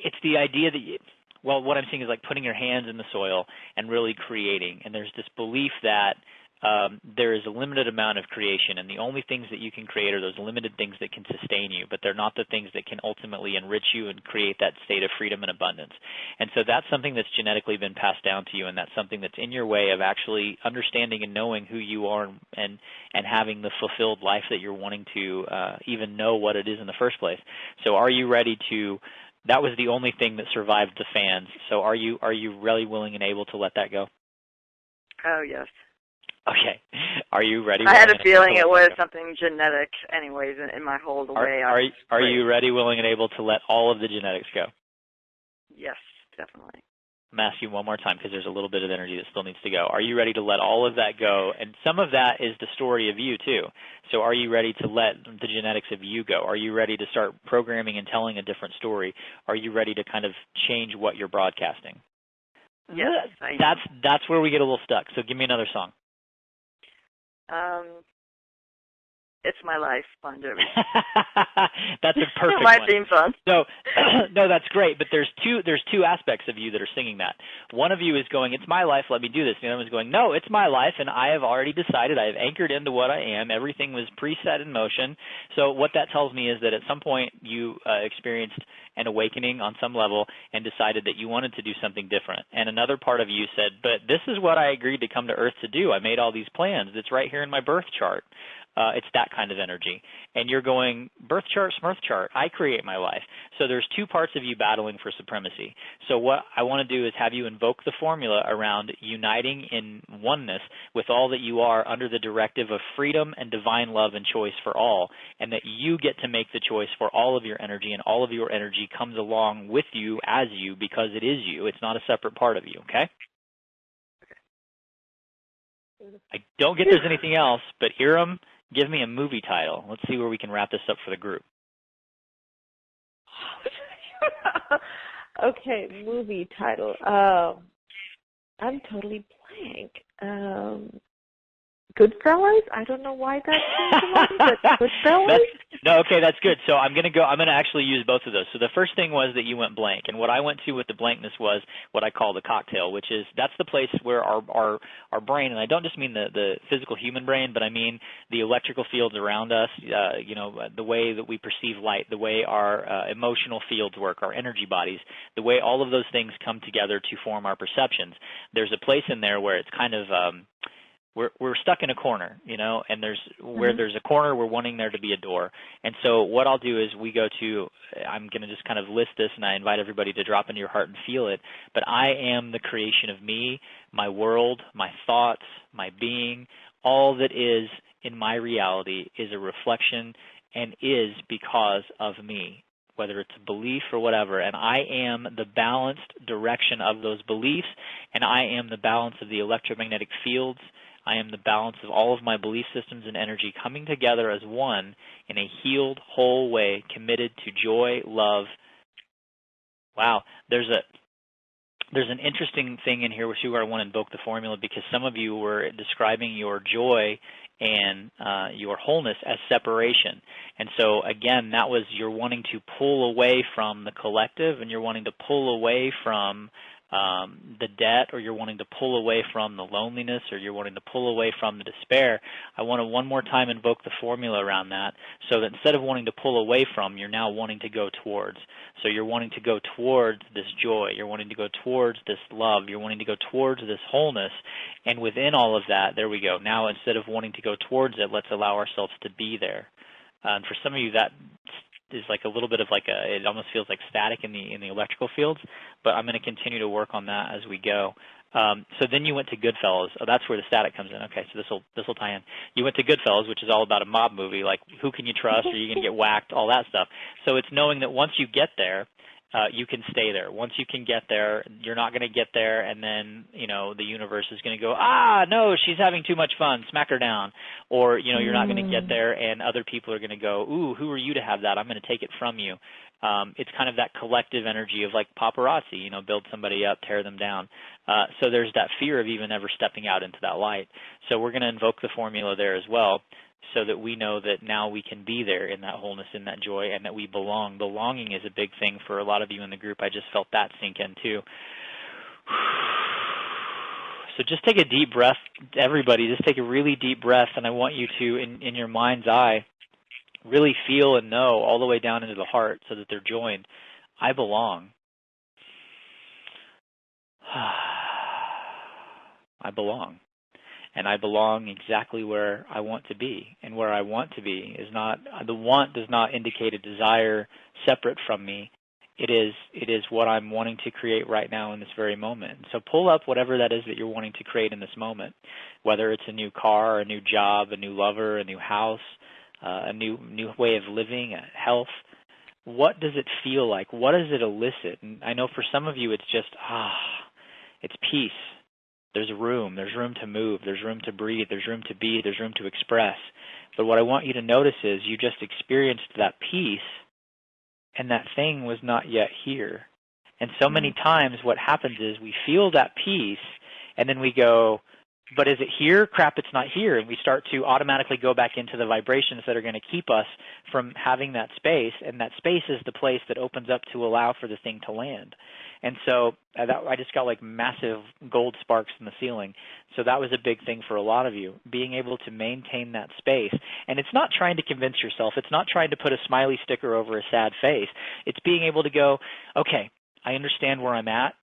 It's the idea that, what I'm seeing is like putting your hands in the soil and really creating. And there's this belief that there is a limited amount of creation, and the only things that you can create are those limited things that can sustain you, but they're not the things that can ultimately enrich you and create that state of freedom and abundance. And so that's something that's genetically been passed down to you, and that's something that's in your way of actually understanding and knowing who you are and having the fulfilled life that you're wanting to even know what it is in the first place. So are you ready to... That was the only thing that survived the fans. So are you really willing and able to let that go? Oh, yes. Okay. Are you ready? I had a feeling it was something genetic anyways in my whole way. Are you ready, willing, and able to let all of the genetics go? Yes, definitely. I'm asking you one more time because there's a little bit of energy that still needs to go. Are you ready to let all of that go? And some of that is the story of you, too. So are you ready to let the genetics of you go? Are you ready to start programming and telling a different story? Are you ready to kind of change what you're broadcasting? Yes, I am. That's where we get a little stuck. So give me another song. It's My Life, Bon Jovi. That's a perfect my one. theme song. No, that's great. But there's two aspects of you that are singing that. One of you is going, "It's my life, let me do this." The other one is going, "No, it's my life, and I have already decided. I have anchored into what I am. Everything was preset in motion." So what that tells me is that at some point you experienced an awakening on some level and decided that you wanted to do something different. And another part of you said, "But this is what I agreed to come to Earth to do. I made all these plans. It's right here in my birth chart." It's that kind of energy. And you're going, birth chart, smurth chart, I create my life. So there's two parts of you battling for supremacy. So what I want to do is have you invoke the formula around uniting in oneness with all that you are under the directive of freedom and divine love and choice for all, and that you get to make the choice for all of your energy, and all of your energy comes along with you as you because it is you. It's not a separate part of you, okay? I don't get there's anything else, but Hiram, give me a movie title. Let's see where we can wrap this up for the group. Okay, movie title. I'm totally blank. Goodfellas? I don't know why that came to mind, but Goodfellas? No, okay, that's good. So I'm going to actually use both of those. So the first thing was that you went blank, and what I went to with the blankness was what I call the cocktail, which is that's the place where our brain, and I don't just mean the physical human brain, but I mean the electrical fields around us, the way that we perceive light, the way our emotional fields work, our energy bodies, the way all of those things come together to form our perceptions. There's a place in there where it's kind of we're stuck in a corner, and where there's a corner, we're wanting there to be a door. And so what I'll do is I'm going to just kind of list this, and I invite everybody to drop into your heart and feel it, but I am the creation of me, my world, my thoughts, my being. All that is in my reality is a reflection and is because of me, whether it's a belief or whatever, and I am the balanced direction of those beliefs, and I am the balance of the electromagnetic fields. I am the balance of all of my belief systems and energy coming together as one in a healed, whole way, committed to joy, love. Wow, there's an interesting thing in here where I want to invoke the formula, because some of you were describing your joy and your wholeness as separation. And so, again, that was you're wanting to pull away from the collective, and you're wanting to pull away from the debt, or you're wanting to pull away from the loneliness, or you're wanting to pull away from the despair. I want to one more time invoke the formula around that, so that instead of wanting to pull away from, you're now wanting to go towards. So you're wanting to go towards this joy. You're wanting to go towards this love. You're wanting to go towards this wholeness. And within all of that, there we go. Now, instead of wanting to go towards it, let's allow ourselves to be there. And for some of you, that is like a little bit of it almost feels like static in the electrical fields, but I'm going to continue to work on that as we go. So then you went to Goodfellas. Oh, that's where the static comes in. Okay, so this will tie in. You went to Goodfellas, which is all about a mob movie, like who can you trust, are you going to get whacked, all that stuff. So it's knowing that once you get there, you can stay there. Once you can get there, you're not going to get there, and then the universe is going to go, no, she's having too much fun, smack her down. Or you're not going to get there, and other people are going to go, ooh, who are you to have that? I'm going to take it from you. It's kind of that collective energy of like paparazzi, build somebody up, tear them down. So there's that fear of even ever stepping out into that light. So we're going to invoke the formula there as well, so that we know that now we can be there in that wholeness, in that joy, and that we belong. Belonging is a big thing for a lot of you in the group. I just felt that sink in too. So just take a deep breath, everybody. Just take a really deep breath, and I want you to, in your mind's eye, really feel and know all the way down into the heart so that they're joined. I belong. I belong. And I belong exactly where I want to be. And where I want to be is not, the want does not indicate a desire separate from me. It is what I'm wanting to create right now in this very moment. So pull up whatever that is that you're wanting to create in this moment, whether it's a new car, a new job, a new lover, a new house, a new way of living, health. What does it feel like? What does it elicit? And I know for some of you it's just, it's peace. There's room to move, there's room to breathe, there's room to be, there's room to express. But what I want you to notice is you just experienced that peace, and that thing was not yet here. And so many times what happens is we feel that peace, and then we go, but is it here? Crap, it's not here. And we start to automatically go back into the vibrations that are going to keep us from having that space, and that space is the place that opens up to allow for the thing to land. And so I just got like massive gold sparks in the ceiling. So that was a big thing for a lot of you, being able to maintain that space. And it's not trying to convince yourself. It's not trying to put a smiley sticker over a sad face. It's being able to go, okay, I understand where I'm at,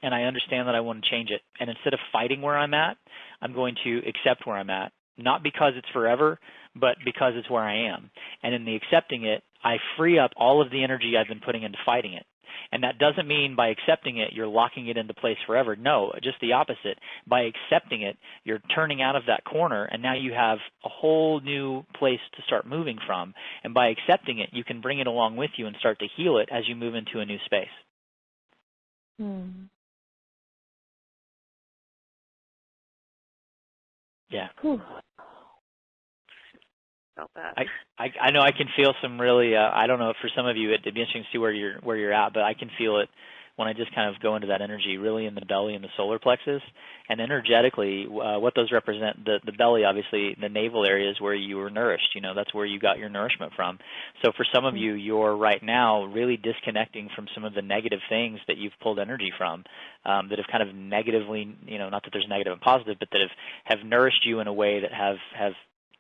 and I understand that I want to change it. And instead of fighting where I'm at, I'm going to accept where I'm at, not because it's forever, but because it's where I am. And in the accepting it, I free up all of the energy I've been putting into fighting it. And that doesn't mean by accepting it, you're locking it into place forever. No, just the opposite. By accepting it, you're turning out of that corner, and now you have a whole new place to start moving from. And by accepting it, you can bring it along with you and start to heal it as you move into a new space. Yeah. Felt that. I know I can feel some really I don't know, for some of you it'd be interesting to see where you're at, but I can feel it when I just kind of go into that energy really in the belly and the solar plexus. And energetically, what those represent, the belly, obviously, the navel area is where you were nourished. That's where you got your nourishment from. So for some of you, you're right now really disconnecting from some of the negative things that you've pulled energy from, that have kind of negatively, not that there's negative and positive, but that have nourished you in a way that have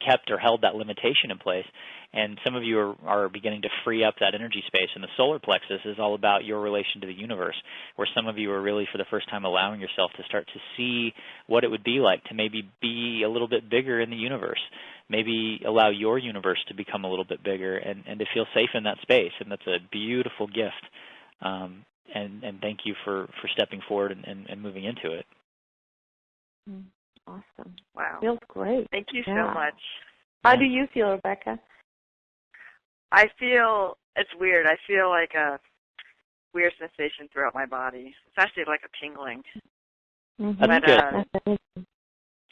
kept or held that limitation in place. And some of you are beginning to free up that energy space. And the solar plexus is all about your relation to the universe, where some of you are really for the first time allowing yourself to start to see what it would be like to maybe be a little bit bigger in the universe, maybe allow your universe to become a little bit bigger and to feel safe in that space. And that's a beautiful gift. And thank you for stepping forward and moving into it. Awesome. Wow. Feels great. Thank you so much. How do you feel, Rebecca? I feel, it's weird. I feel like a weird sensation throughout my body. It's actually like a tingling. Mm-hmm. That's good.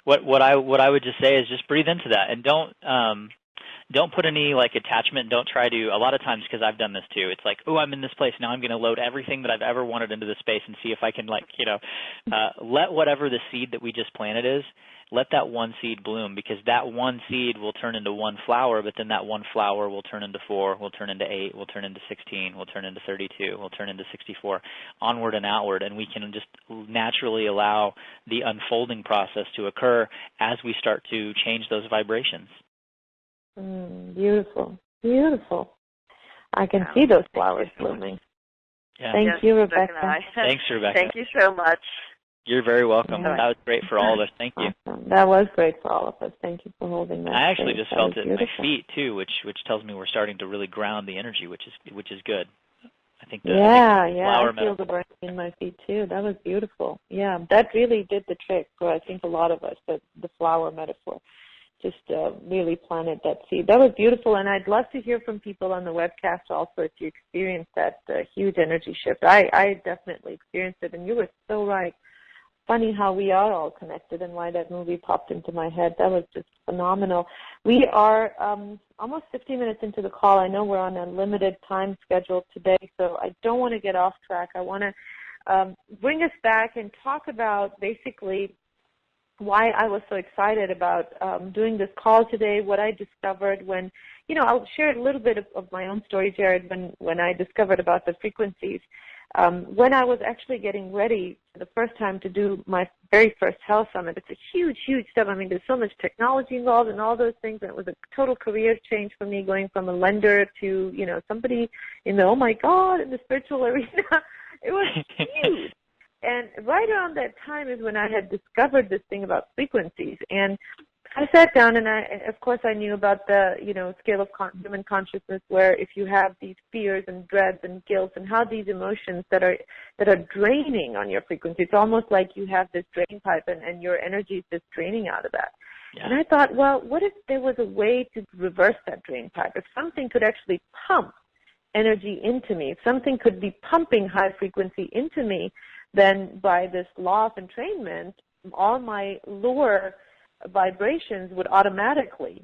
What I would just say is just breathe into that, and don't put any attachment. Don't try to. A lot of times, because I've done this too, it's like, oh, I'm in this place now. I'm going to load everything that I've ever wanted into this space and see if I can let whatever the seed that we just planted is. Let that one seed bloom, because that one seed will turn into one flower, but then that one flower will turn into 4, will turn into 8, will turn into 16, will turn into 32, will turn into 64, onward and outward, and we can just naturally allow the unfolding process to occur as we start to change those vibrations. Beautiful. Beautiful. I can see those flowers blooming. Yeah. Thank you, Rebecca. Thanks, Rebecca. Thank you so much. You're very welcome. Yeah. That was great for all of us. Thank you. Awesome. That was great for all of us. Thank you for holding that. I actually just felt it in my beautiful. feet too, which tells me we're starting to really ground the energy, which is good. I think I feel the burning in my feet too. That was beautiful. Yeah, that really did the trick for I think a lot of us. The flower metaphor just really planted that seed. That was beautiful, and I'd love to hear from people on the webcast also if you experienced that huge energy shift. I definitely experienced it, and you were so right. Funny how we are all connected and why that movie popped into my head. That was just phenomenal. We are almost 15 minutes into the call. I know we're on a limited time schedule today, so I don't want to get off track. I want to bring us back and talk about basically why I was so excited about doing this call today, what I discovered when, I'll share a little bit of my own story, Jarrad, when I discovered about the frequencies. When I was actually getting ready for the first time to do my very first Health Summit, it's a huge, huge step. I mean, there's so much technology involved and all those things, and it was a total career change for me, going from a lender to, somebody in the, oh my God, in the spiritual arena. It was huge. And right around that time is when I had discovered this thing about frequencies. And I sat down and of course I knew about the, scale of human consciousness, where if you have these fears and dreads and guilt and how these emotions that are draining on your frequency, it's almost like you have this drain pipe and your energy is just draining out of that. Yeah. And I thought, well, what if there was a way to reverse that drain pipe? If something could actually pump energy into me, if something could be pumping high frequency into me, then by this law of entrainment, all my lower vibrations would automatically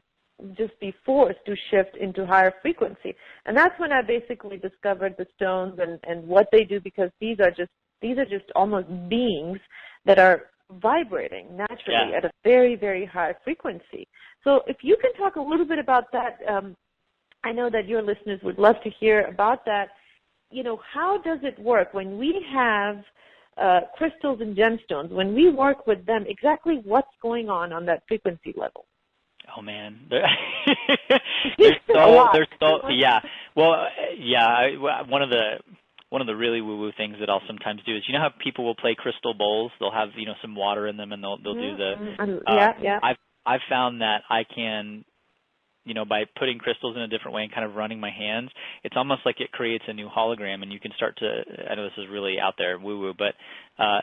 just be forced to shift into higher frequency. And that's when I basically discovered the stones and what they do, because these are just almost beings that are vibrating naturally at a very, very high frequency. So if you can talk a little bit about that, I know that your listeners would love to hear about that. How does it work when we have crystals and gemstones, when we work with them, exactly what's going on that frequency level? Oh man, there's so yeah. Well, yeah. One of the really woo-woo things that I'll sometimes do is, how people will play crystal bowls. They'll have some water in them, and they'll do the I've found that I can, by putting crystals in a different way and kind of running my hands, it's almost like it creates a new hologram, and you can start to, I know this is really out there, woo-woo, but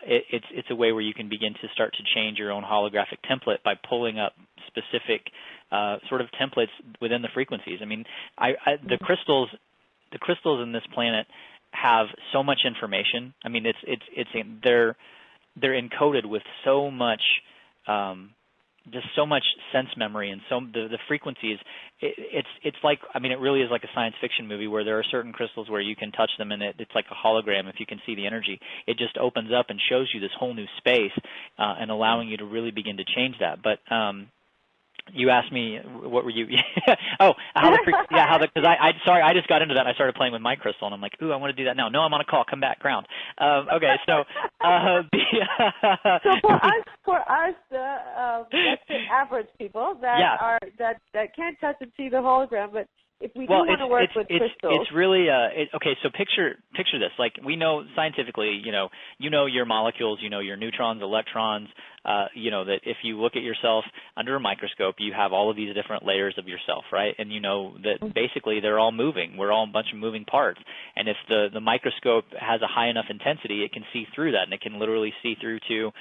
it's a way where you can begin to start to change your own holographic template by pulling up specific sort of templates within the frequencies. I mean, the crystals in this planet have so much information. I mean, they're encoded with so much just so much sense memory, and so the frequencies. It's like, I mean, it really is like a science fiction movie where there are certain crystals where you can touch them and it's like a hologram. If you can see the energy, it just opens up and shows you this whole new space, and allowing you to really begin to change that. But you asked me, what were you? Oh, because sorry, I just got into that. And I started playing with my crystal, and I'm like, ooh, I want to do that now. No, I'm on a call. Come back, ground. Okay, so so for us, let's say average people that can't touch and see the hologram, but if we do want to work with crystals, it's really okay. So picture this. Like, we know scientifically, you know your molecules, you know your neutrons, electrons. You know that if you look at yourself under a microscope, you have all of these different layers of yourself, right? And you know that basically they're all moving. We're all a bunch of moving parts. And if the microscope has a high enough intensity, it can see through that, and it can literally see through to,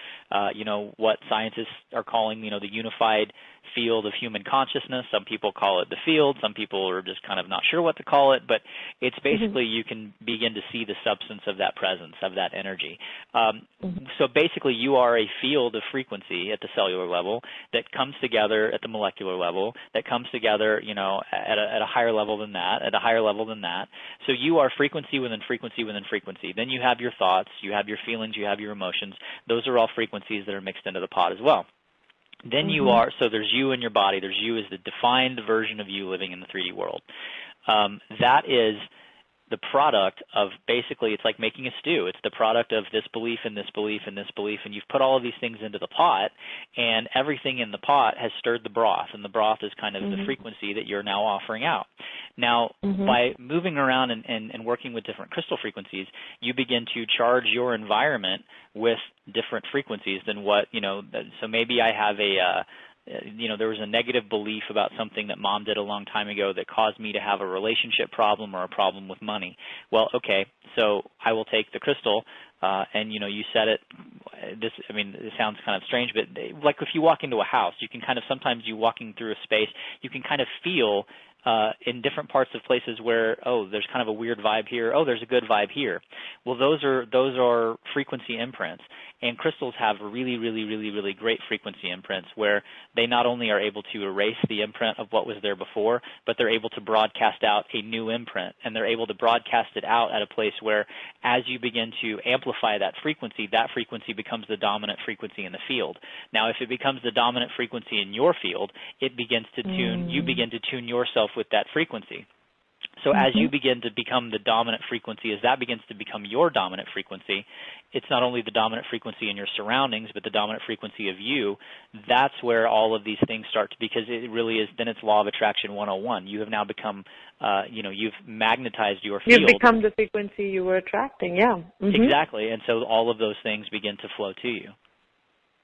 you know, what scientists are calling, you know, the unified field of human consciousness. Some people call it the field. Some people are just kind of not sure what to call it. But it's basically you can begin to see the substance of that presence, of that energy. So basically you are a field of frequency at the cellular level that comes together at the molecular level, that comes together, you know, at a higher level than that, at a higher level than that. So you are frequency within frequency within frequency. Then you have your thoughts, you have your feelings, you have your emotions. Those are all frequencies that are mixed into the pot as well. Then you are, so there's you in your body. There's you as the defined version of you living in the 3D world. That is the product of, basically, it's like making a stew. It's the product of this belief and this belief and this belief, and you've put all of these things into the pot, and everything in the pot has stirred the broth, and the broth is kind of the frequency that you're now offering out. Now, by moving around and working with different crystal frequencies, you begin to charge your environment with different frequencies than what, you know, so maybe I have you know, there was a negative belief about something that Mom did a long time ago that caused me to have a relationship problem or a problem with money. Well, okay, so I will take the crystal, and, you know, you said it, I mean, it sounds kind of strange, but like if you walk into a house, you can kind of, sometimes you walking through a space, you can kind of feel in different parts of places where, oh, there's kind of a weird vibe here. Oh, there's a good vibe here. Well, those are frequency imprints. And crystals have really, really, really, really great frequency imprints where they not only are able to erase the imprint of what was there before, but they're able to broadcast out a new imprint. And they're able to broadcast it out at a place where, as you begin to amplify that frequency becomes the dominant frequency in the field. Now, if it becomes the dominant frequency in your field, it begins to tune, you begin to tune yourself with that frequency. So as you begin to become the dominant frequency, as that begins to become your dominant frequency, it's not only the dominant frequency in your surroundings, but the dominant frequency of you. That's where all of these things start to, because it really is, then it's law of attraction 101. You have now become, you know, you've magnetized your field. You've become the frequency you were attracting, yeah. Exactly, and so all of those things begin to flow to you.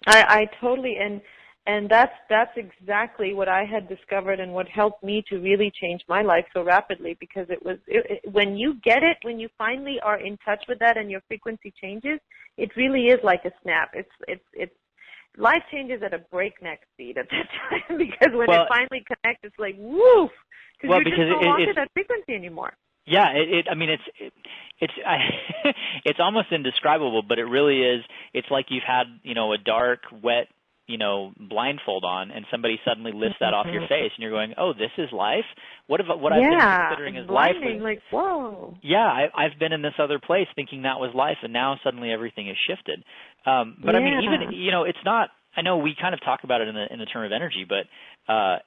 I totally, and that's exactly what I had discovered and what helped me to really change my life so rapidly, because when you get it, when you finally are in touch with that and your frequency changes, it really is like a snap. It's life changes at a breakneck speed at that time, because when it finally connects, it's like woof, because you're just no longer that frequency anymore. Yeah, I mean, it's almost indescribable, but it really is. It's like you've had, you know, a dark, wet, you know, blindfold on, and somebody suddenly lifts that off your face, and you're going, "Oh, this is life. What I've been considering as life?" Like, whoa. Yeah, I've been in this other place thinking that was life, and now suddenly everything has shifted. But I mean, even, you know, it's not. I know we kind of talk about it in the term of energy, but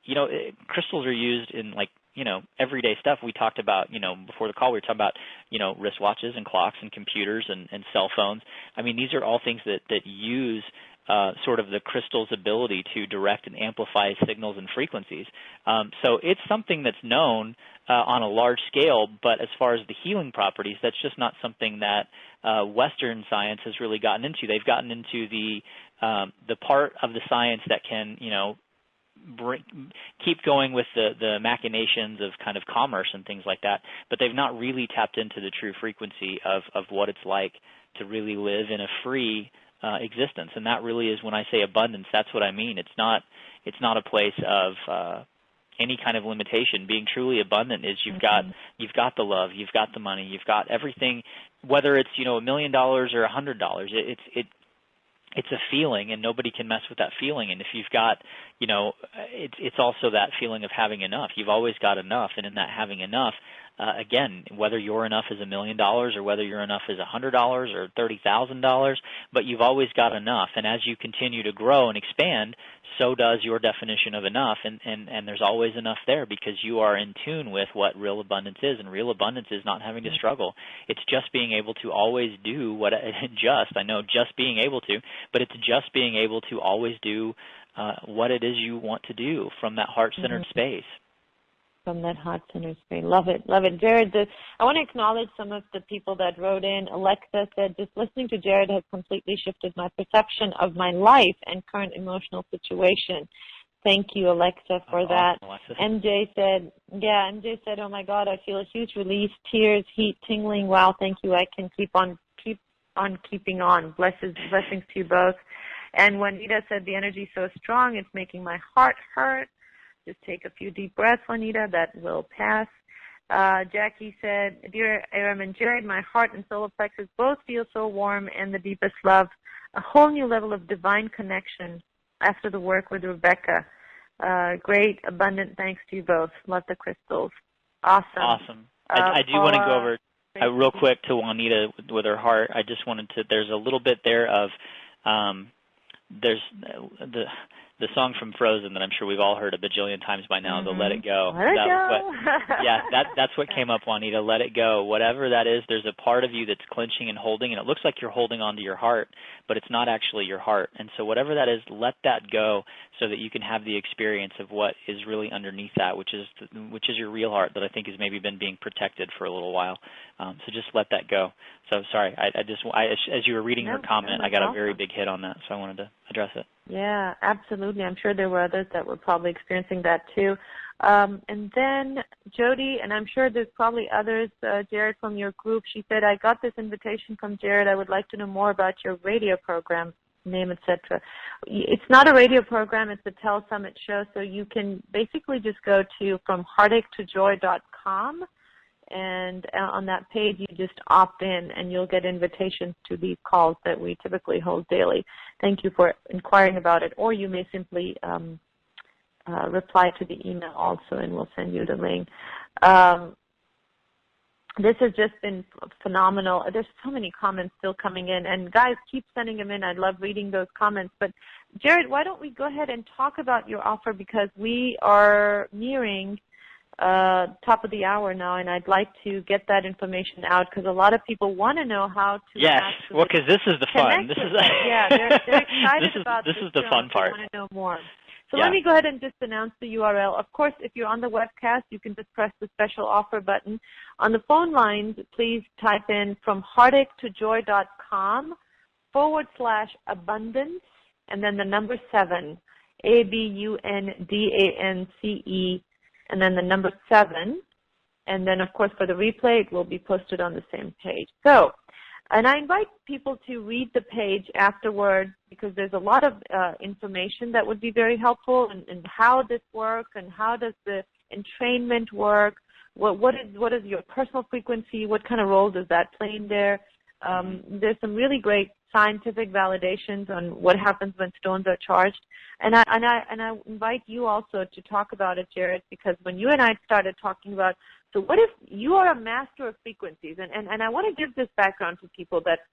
you know, crystals are used in, like, you know, everyday stuff. We talked about, you know, before the call, we were talking about, you know, wristwatches and clocks and computers and cell phones. I mean, these are all things that use sort of the crystal's ability to direct and amplify signals and frequencies. So it's something that's known on a large scale, but as far as the healing properties, that's just not something that Western science has really gotten into. They've gotten into the part of the science that can, you know, keep going with the machinations of kind of commerce and things like that, but they've not really tapped into the true frequency of what it's like to really live in a free existence. And that really is, when I say abundance, that's what I mean. It's not a place of any kind of limitation. Being truly abundant is you've got the love, you've got the money, you've got everything, whether it's, you know, $1 million or $100. it's a feeling, and nobody can mess with that feeling. And if you've got, it's also that feeling of having enough. You've always got enough, and in that having enough, again, whether your enough is $1 million or whether your enough is $100 or $30,000, but you've always got enough. And as you continue to grow and expand, so does your definition of enough, and there's always enough there because you are in tune with what real abundance is, and real abundance is not having to struggle. It's just being able to always do just being able to, but it's just being able to always do what it is you want to do from that heart-centered space. From that heart-centered space. Love it, love it. Jarrad, I want to acknowledge some of the people that wrote in. Alexa said, just listening to Jarrad has completely shifted my perception of my life and current emotional situation. Thank you, Alexa, for that. Awesome, MJ said, oh my God, I feel a huge release, tears, heat, tingling. Wow, thank you. I can keep on keeping on. Blessings to you both. And Juanita said, the energy is so strong, it's making my heart hurt. Just take a few deep breaths, Juanita. That will pass. Jackie said, dear Aram and Jarrad, my heart and solar plexus both feel so warm and the deepest love. A whole new level of divine connection after the work with Rebecca. Great, abundant thanks to you both. Love the crystals. Awesome. I do want to go over real quick to Juanita with her heart. I just wanted to, there's a little bit there of, there's the song from Frozen that I'm sure we've all heard a bajillion times by now, the Let It Go. That's what came up, Juanita, let it go. Whatever that is, there's a part of you that's clenching and holding, and it looks like you're holding onto your heart, but it's not actually your heart. And so whatever that is, let that go so that you can have the experience of what is really underneath that, which is your real heart that I think has maybe been being protected for a little while. So just let that go. So sorry, as you were reading her comment, I got a very big hit on that, so I wanted to address it. Yeah, absolutely. I'm sure there were others that were probably experiencing that too. And then Jody, and I'm sure there's probably others, Jarrad, from your group, she said, I got this invitation from Jarrad. I would like to know more about your radio program, name, etc. It's not a radio program. It's a Tell Summit show, so you can basically just go to fromheartachetojoi.com. And on that page, you just opt in, and you'll get invitations to these calls that we typically hold daily. Thank you for inquiring about it. Or you may simply reply to the email also, and we'll send you the link. This has just been phenomenal. There's so many comments still coming in. And, guys, keep sending them in. I love reading those comments. But, Jarrad, why don't we go ahead and talk about your offer, because we are nearing top of the hour now, and I'd like to get that information out because a lot of people want to know how to. Yes, well, because this is the fun. This is they're excited about this. This is the fun part. They want to know more. So let me go ahead and just announce the URL. Of course, if you're on the webcast, you can just press the special offer button. On the phone lines, please type in fromheartachetojoi.com/abundance, and then the number 7, ABUNDANCE. And then the number 7, and then, of course, for the replay, it will be posted on the same page. So, and I invite people to read the page afterwards because there's a lot of information that would be very helpful in how this works and how does the entrainment work, what is your personal frequency, what kind of role does that play in there. There's some really great scientific validations on what happens when stones are charged. And I invite you also to talk about it, Jarrad, because when you and I started talking about, so what if you are a master of frequencies? And I want to give this background to people that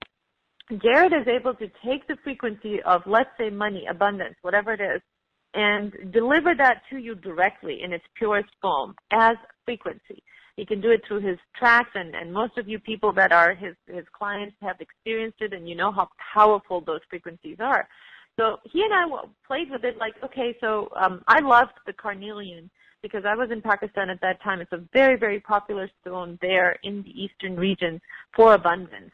Jarrad is able to take the frequency of, let's say, money, abundance, whatever it is, and deliver that to you directly in its purest form as frequency. He can do it through his tracks, and most of you people that are his clients have experienced it, and you know how powerful those frequencies are. So he and I played with it like, okay, so I loved the carnelian because I was in Pakistan at that time. It's a very, very popular stone there in the eastern regions for abundance.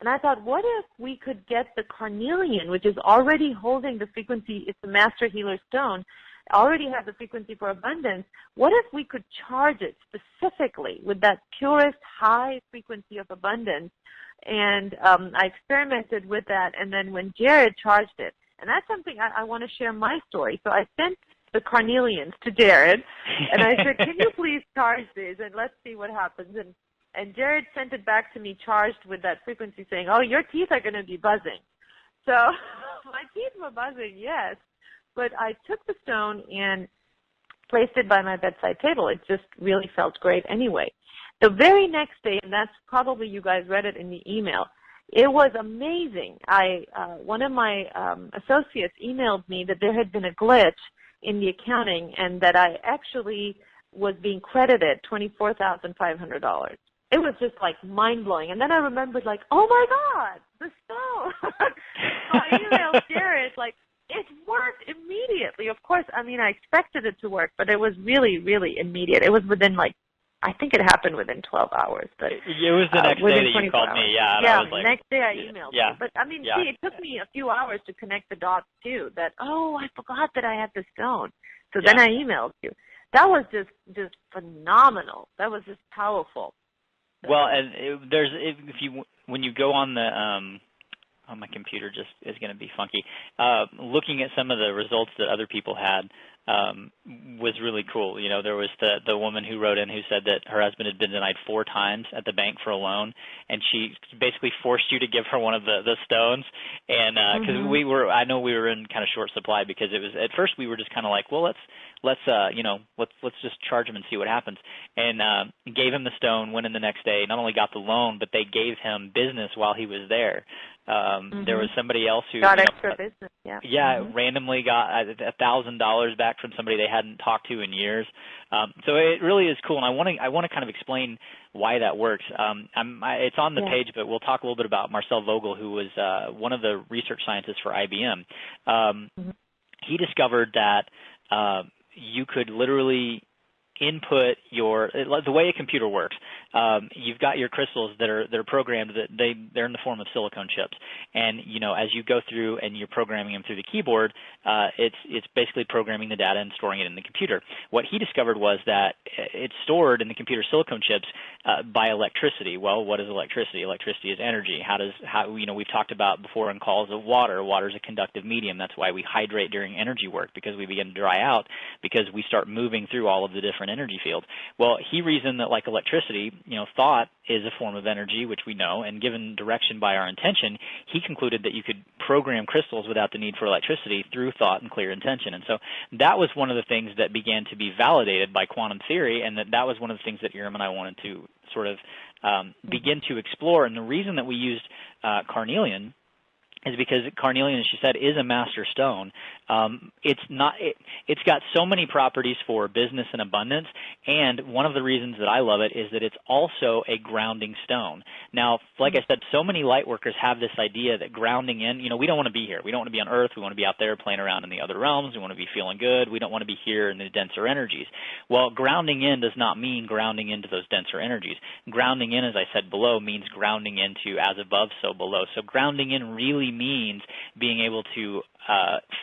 And I thought, what if we could get the carnelian, which is already holding the frequency, it's a master healer stone, already have the frequency for abundance, what if we could charge it specifically with that purest high frequency of abundance? And I experimented with that, and then when Jarrad charged it, and that's something I want to share my story. So I sent the carnelians to Jarrad, and I said, can you please charge these, and let's see what happens. And Jarrad sent it back to me charged with that frequency saying, oh, your teeth are going to be buzzing. So my teeth were buzzing, yes. But I took the stone and placed it by my bedside table. It just really felt great anyway. The very next day, and that's probably you guys read it in the email, it was amazing. One of my associates emailed me that there had been a glitch in the accounting and that I actually was being credited $24,500. It was just like mind-blowing. And then I remembered like, oh my God, the stone. So I emailed Jarrad like, it worked immediately. Of course, I mean, I expected it to work, but it was really, really immediate. It was within like, I think it happened within 12 hours. But it was the next day that you called hours. me, yeah. Yeah, I was like, the next day I emailed you. But, I mean, yeah. see, it took me a few hours to connect the dots, too, that, oh, I forgot that I had the stone. So then I emailed you. That was just phenomenal. That was just powerful. Well, and when you go on the my computer just is going to be funky. Looking at some of the results that other people had was really cool. You know, there was the woman who wrote in who said that her husband had been denied 4 times at the bank for a loan, and she basically forced you to give her one of the stones. And because I know we were in kind of short supply because it was at first we were just kind of like, well, let's just charge him and see what happens. And gave him the stone, went in the next day, not only got the loan, but they gave him business while he was there. There was somebody else who got extra business. Yeah. Yeah, randomly got $1,000 back from somebody they hadn't talked to in years. So it really is cool, and I want to kind of explain why that works. It's on the page, but we'll talk a little bit about Marcel Vogel, who was one of the research scientists for IBM. He discovered that you could literally input the way a computer works. You've got your crystals that are programmed that they're in the form of silicone chips, and as you go through and you're programming them through the keyboard, it's basically programming the data and storing it in the computer. What he discovered was that it's stored in the computer silicone chips by electricity. Well, what is electricity? Electricity is energy. We've talked about before in calls of water. Water is a conductive medium. That's why we hydrate during energy work, because we begin to dry out because we start moving through all of the different energy fields. Well, he reasoned that like electricity, thought is a form of energy, which we know, and given direction by our intention, he concluded that you could program crystals without the need for electricity through thought and clear intention. And so that was one of the things that began to be validated by quantum theory, and that was one of the things that Irem and I wanted to sort of begin to explore. And the reason that we used carnelian is because carnelian, as she said, is a master stone. It's got so many properties for business and abundance, and one of the reasons that I love it is that it's also a grounding stone. Now, like I said, so many light workers have this idea that grounding in, we don't want to be here. We don't want to be on Earth. We want to be out there playing around in the other realms. We want to be feeling good. We don't want to be here in the denser energies. Well, grounding in does not mean grounding into those denser energies. Grounding in, as I said below, means grounding into as above, so below. So grounding in really means being able to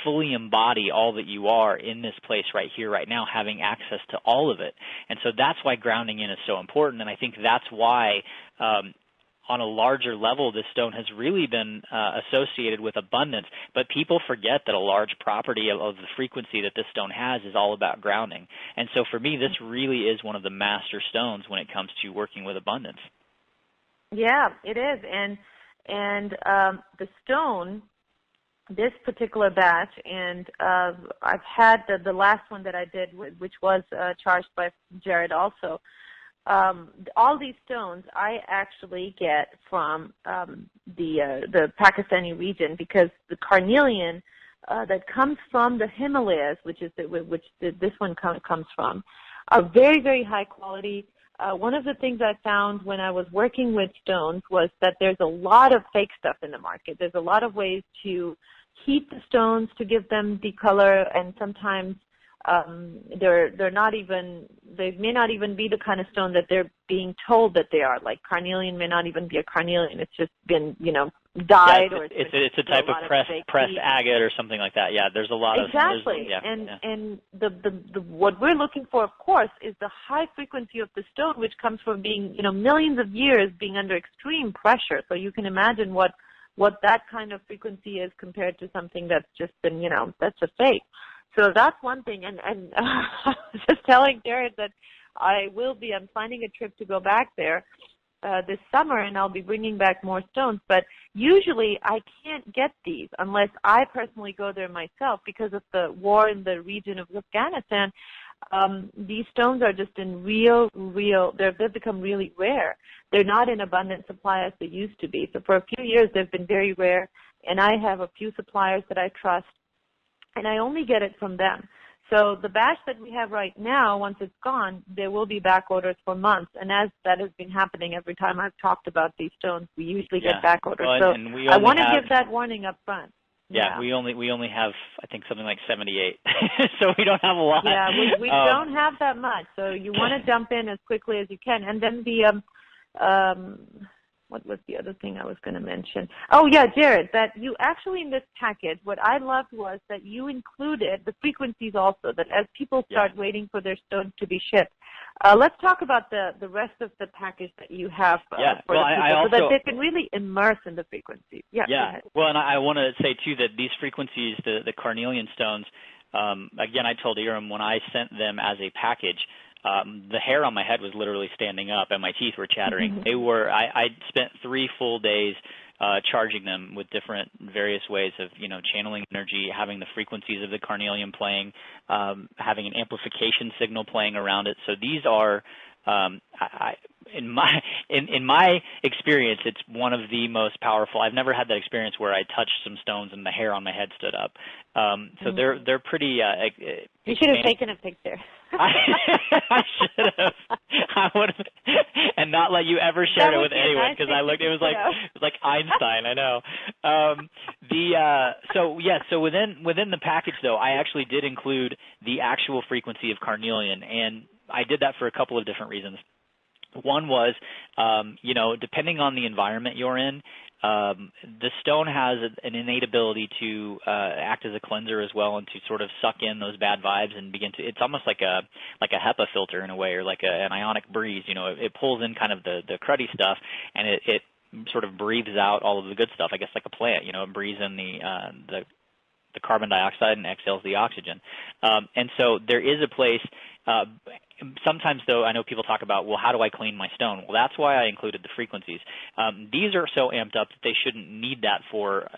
fully embody all that you are in this place right here, right now, having access to all of it. And so that's why grounding in is so important, and I think that's why on a larger level this stone has really been associated with abundance. But people forget that a large property of the frequency that this stone has is all about grounding. And so for me, this really is one of the master stones when it comes to working with abundance. Yeah, it is. And the stone, this particular batch, and I've had the last one that I did, which was charged by Jarrad also. All these stones I actually get from the Pakistani region, because the carnelian that comes from the Himalayas, which this one comes from, are very, very high quality. One of the things I found when I was working with stones was that there's a lot of fake stuff in the market. There's a lot of ways to heat the stones to give them the color, and sometimes they may not even be the kind of stone that they're being told that they are. Like carnelian may not even be a carnelian. It's just been, dyed. Yeah, it's a type of pressed agate or something like that. Yeah, there's a lot of exactly. And the what we're looking for, of course, is the high frequency of the stone, which comes from being, millions of years being under extreme pressure. So you can imagine what that kind of frequency is compared to something that's just been, that's a fake. So that's one thing. And I was just telling Jarrad that I'm planning a trip to go back there this summer, and I'll be bringing back more stones. But usually I can't get these unless I personally go there myself because of the war in the region of Afghanistan. These stones are just in they've become really rare. They're not in abundant supply as they used to be. So for a few years they've been very rare, and I have a few suppliers that I trust, and I only get it from them. So the batch that we have right now, once it's gone, there will be back orders for months. And as that has been happening every time I've talked about these stones, we usually get back orders. Well, so I want to give that warning up front. Yeah, we only have, I think, something like 78, so we don't have a lot. Yeah, we don't have that much, so you want to jump in as quickly as you can. And then the what was the other thing I was going to mention? Oh, yeah, Jarrad, that you actually in this package, what I loved was that you included the frequencies also, that as people start waiting for their stones to be shipped. Let's talk about the rest of the package that you have for the people, so that they can really immerse in the frequencies. Yeah. Well, and I want to say, too, that these frequencies, the carnelian stones, again, I told Iram when I sent them as a package, the hair on my head was literally standing up and my teeth were chattering. They were. I spent 3 full days charging them with different various ways of, channeling energy, having the frequencies of the carnelian playing, having an amplification signal playing around it. So these are, in my experience, it's one of the most powerful. I've never had that experience where I touched some stones and the hair on my head stood up. So they're pretty. You should have taken a picture. I should have. I would have, and not let you ever share it with anyone, because I looked. It was like Einstein. I know. So within the package, though, I actually did include the actual frequency of carnelian, and I did that for a couple of different reasons. One was, depending on the environment you're in, the stone has an innate ability to act as a cleanser as well, and to sort of suck in those bad vibes and begin to. It's almost like a HEPA filter in a way, or like an ionic breeze. It pulls in kind of the cruddy stuff, and it sort of breathes out all of the good stuff. I guess like a plant. It breathes in the carbon dioxide and exhales the oxygen. And so there is a place. Sometimes, though, I know people talk about, well, how do I clean my stone? Well, that's why I included the frequencies. These are so amped up that they shouldn't need that for,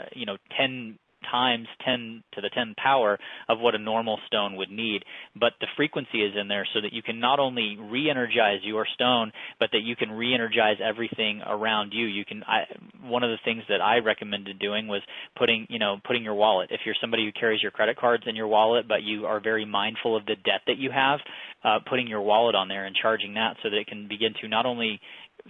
10 times 10 to the 10 power of what a normal stone would need. But the frequency is in there so that you can not only re-energize your stone, but that you can re-energize everything around you. One of the things that I recommended doing was putting your wallet. If you're somebody who carries your credit cards in your wallet, but you are very mindful of the debt that you have, putting your wallet on there and charging that so that it can begin to not only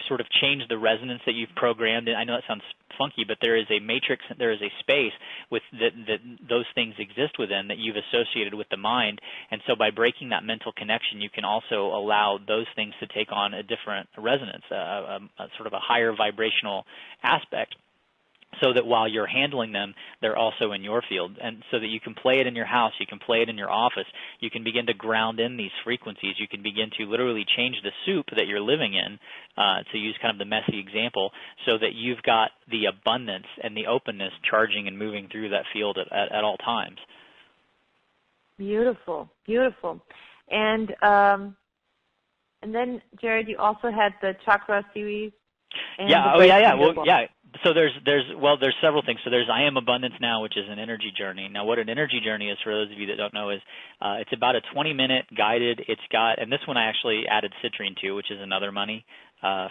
sort of change the resonance that you've programmed. And I know that sounds funky, but there is a matrix, there is a space with that those things exist within that you've associated with the mind. And so by breaking that mental connection, you can also allow those things to take on a different resonance, a sort of a higher vibrational aspect, so that while you're handling them, they're also in your field. And so that you can play it in your house, you can play it in your office, you can begin to ground in these frequencies, you can begin to literally change the soup that you're living in, to use kind of the messy example, so that you've got the abundance and the openness charging and moving through that field at all times. Beautiful, beautiful. And then, Jarrad, you also had the chakra series. So there's several things. So there's I Am Abundance Now, which is an energy journey. Now, what an energy journey is, for those of you that don't know, is it's about a 20-minute guided. And this one I actually added citrine to, which is another money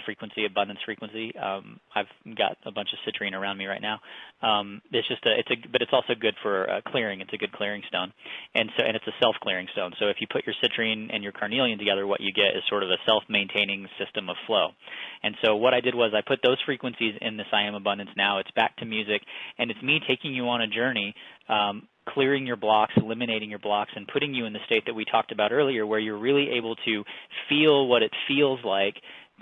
frequency, abundance frequency. I've got a bunch of citrine around me right now. But it's also good for clearing. It's a good clearing stone, and it's a self-clearing stone. So if you put your citrine and your carnelian together, what you get is sort of a self-maintaining system of flow. And so what I did was I put those frequencies in this I Am Abundance Now. It's back to music, and it's me taking you on a journey, clearing your blocks, eliminating your blocks, and putting you in the state that we talked about earlier, where you're really able to feel what it feels like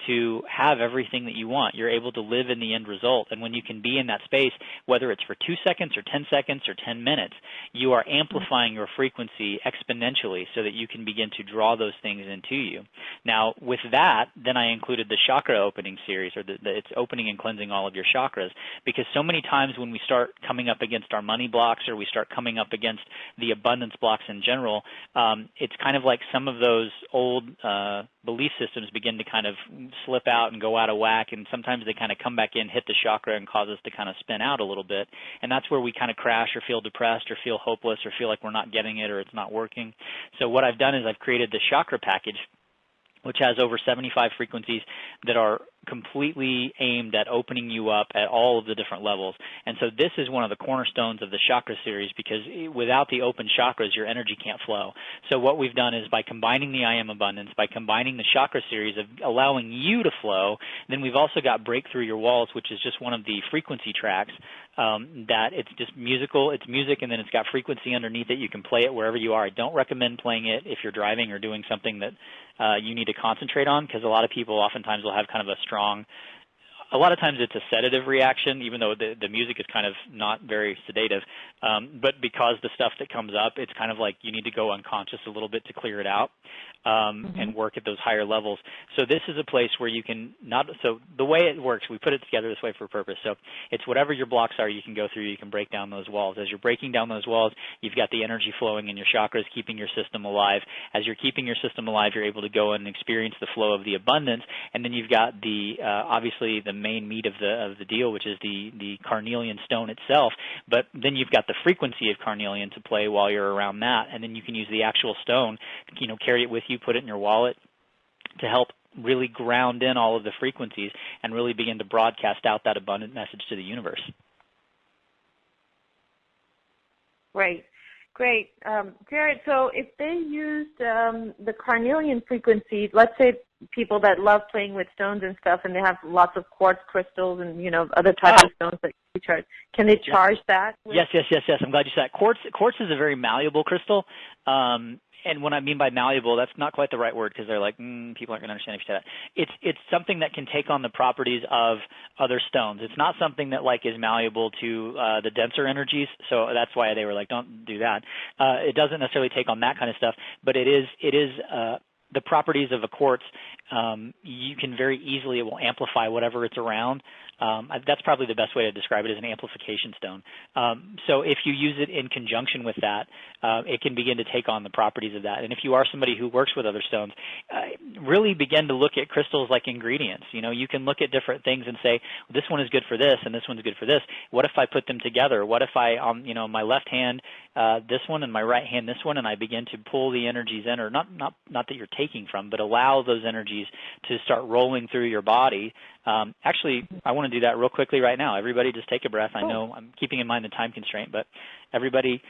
to have everything that you want. You're able to live in the end result. And when you can be in that space, whether it's for 2 seconds or 10 seconds or 10 minutes, you are amplifying your frequency exponentially so that you can begin to draw those things into you. Now, with that, then I included the chakra opening series, or it's opening and cleansing all of your chakras, because so many times when we start coming up against our money blocks, or we start coming up against the abundance blocks in general, it's kind of like some of those old belief systems begin to kind of slip out and go out of whack, and sometimes they kind of come back in, hit the chakra, and cause us to kind of spin out a little bit. And that's where we kind of crash or feel depressed or feel hopeless or feel like we're not getting it or it's not working. So what I've done is I've created the chakra package, which has over 75 frequencies that are completely aimed at opening you up at all of the different levels. And so this is one of the cornerstones of the chakra series, because without the open chakras, your energy can't flow. So what we've done is by combining the I Am Abundance, by combining the chakra series of allowing you to flow, then we've also got Breakthrough Your Walls, which is just one of the frequency tracks that it's just musical, it's music, and then it's got frequency underneath it. You can play it wherever you are. I don't recommend playing it if you're driving or doing something that you need to concentrate on, because a lot of people oftentimes will have kind of a lot of times it's a sedative reaction, even though the music is kind of not very sedative. But because the stuff that comes up, it's kind of like you need to go unconscious a little bit to clear it out and work at those higher levels. So this is a place where you can so the way it works, we put it together this way for a purpose. So it's whatever your blocks are, you can go through, you can break down those walls. As you're breaking down those walls, you've got the energy flowing in your chakras, keeping your system alive. As you're keeping your system alive, you're able to go and experience the flow of the abundance. And then you've got the obviously the main meat of the deal, which is the carnelian stone itself. But then you've got the frequency of carnelian to play while you're around that, and then you can use the actual stone, carry it with you, put it in your wallet to help really ground in all of the frequencies and really begin to broadcast out that abundant message to the universe. Great. Jarrad, so if they used the carnelian frequency, let's say people that love playing with stones and stuff, and they have lots of quartz crystals and, other types of stones that you charge, can they charge that? Yes. I'm glad you said that. Quartz is a very malleable crystal. And what I mean by malleable, that's not quite the right word, because they're like, people aren't going to understand if you say that. It's something that can take on the properties of other stones. It's not something that is malleable to the denser energies, so that's why they were like, don't do that. It doesn't necessarily take on that kind of stuff, but it is the properties of a quartz. You can very easily, it will amplify whatever it's around. That's probably the best way to describe it, as an amplification stone. So if you use it in conjunction with that, it can begin to take on the properties of that. And if you are somebody who works with other stones, really begin to look at crystals like ingredients. You can look at different things and say, this one is good for this and this one's good for this. What if I put them together? What if I, my left hand, this one, and my right hand, this one, and I begin to pull the energies in, or not that you're taking from, but allow those energies to start rolling through your body. Actually, I want to do that real quickly right now. Everybody just take a breath. I know I'm keeping in mind the time constraint, but everybody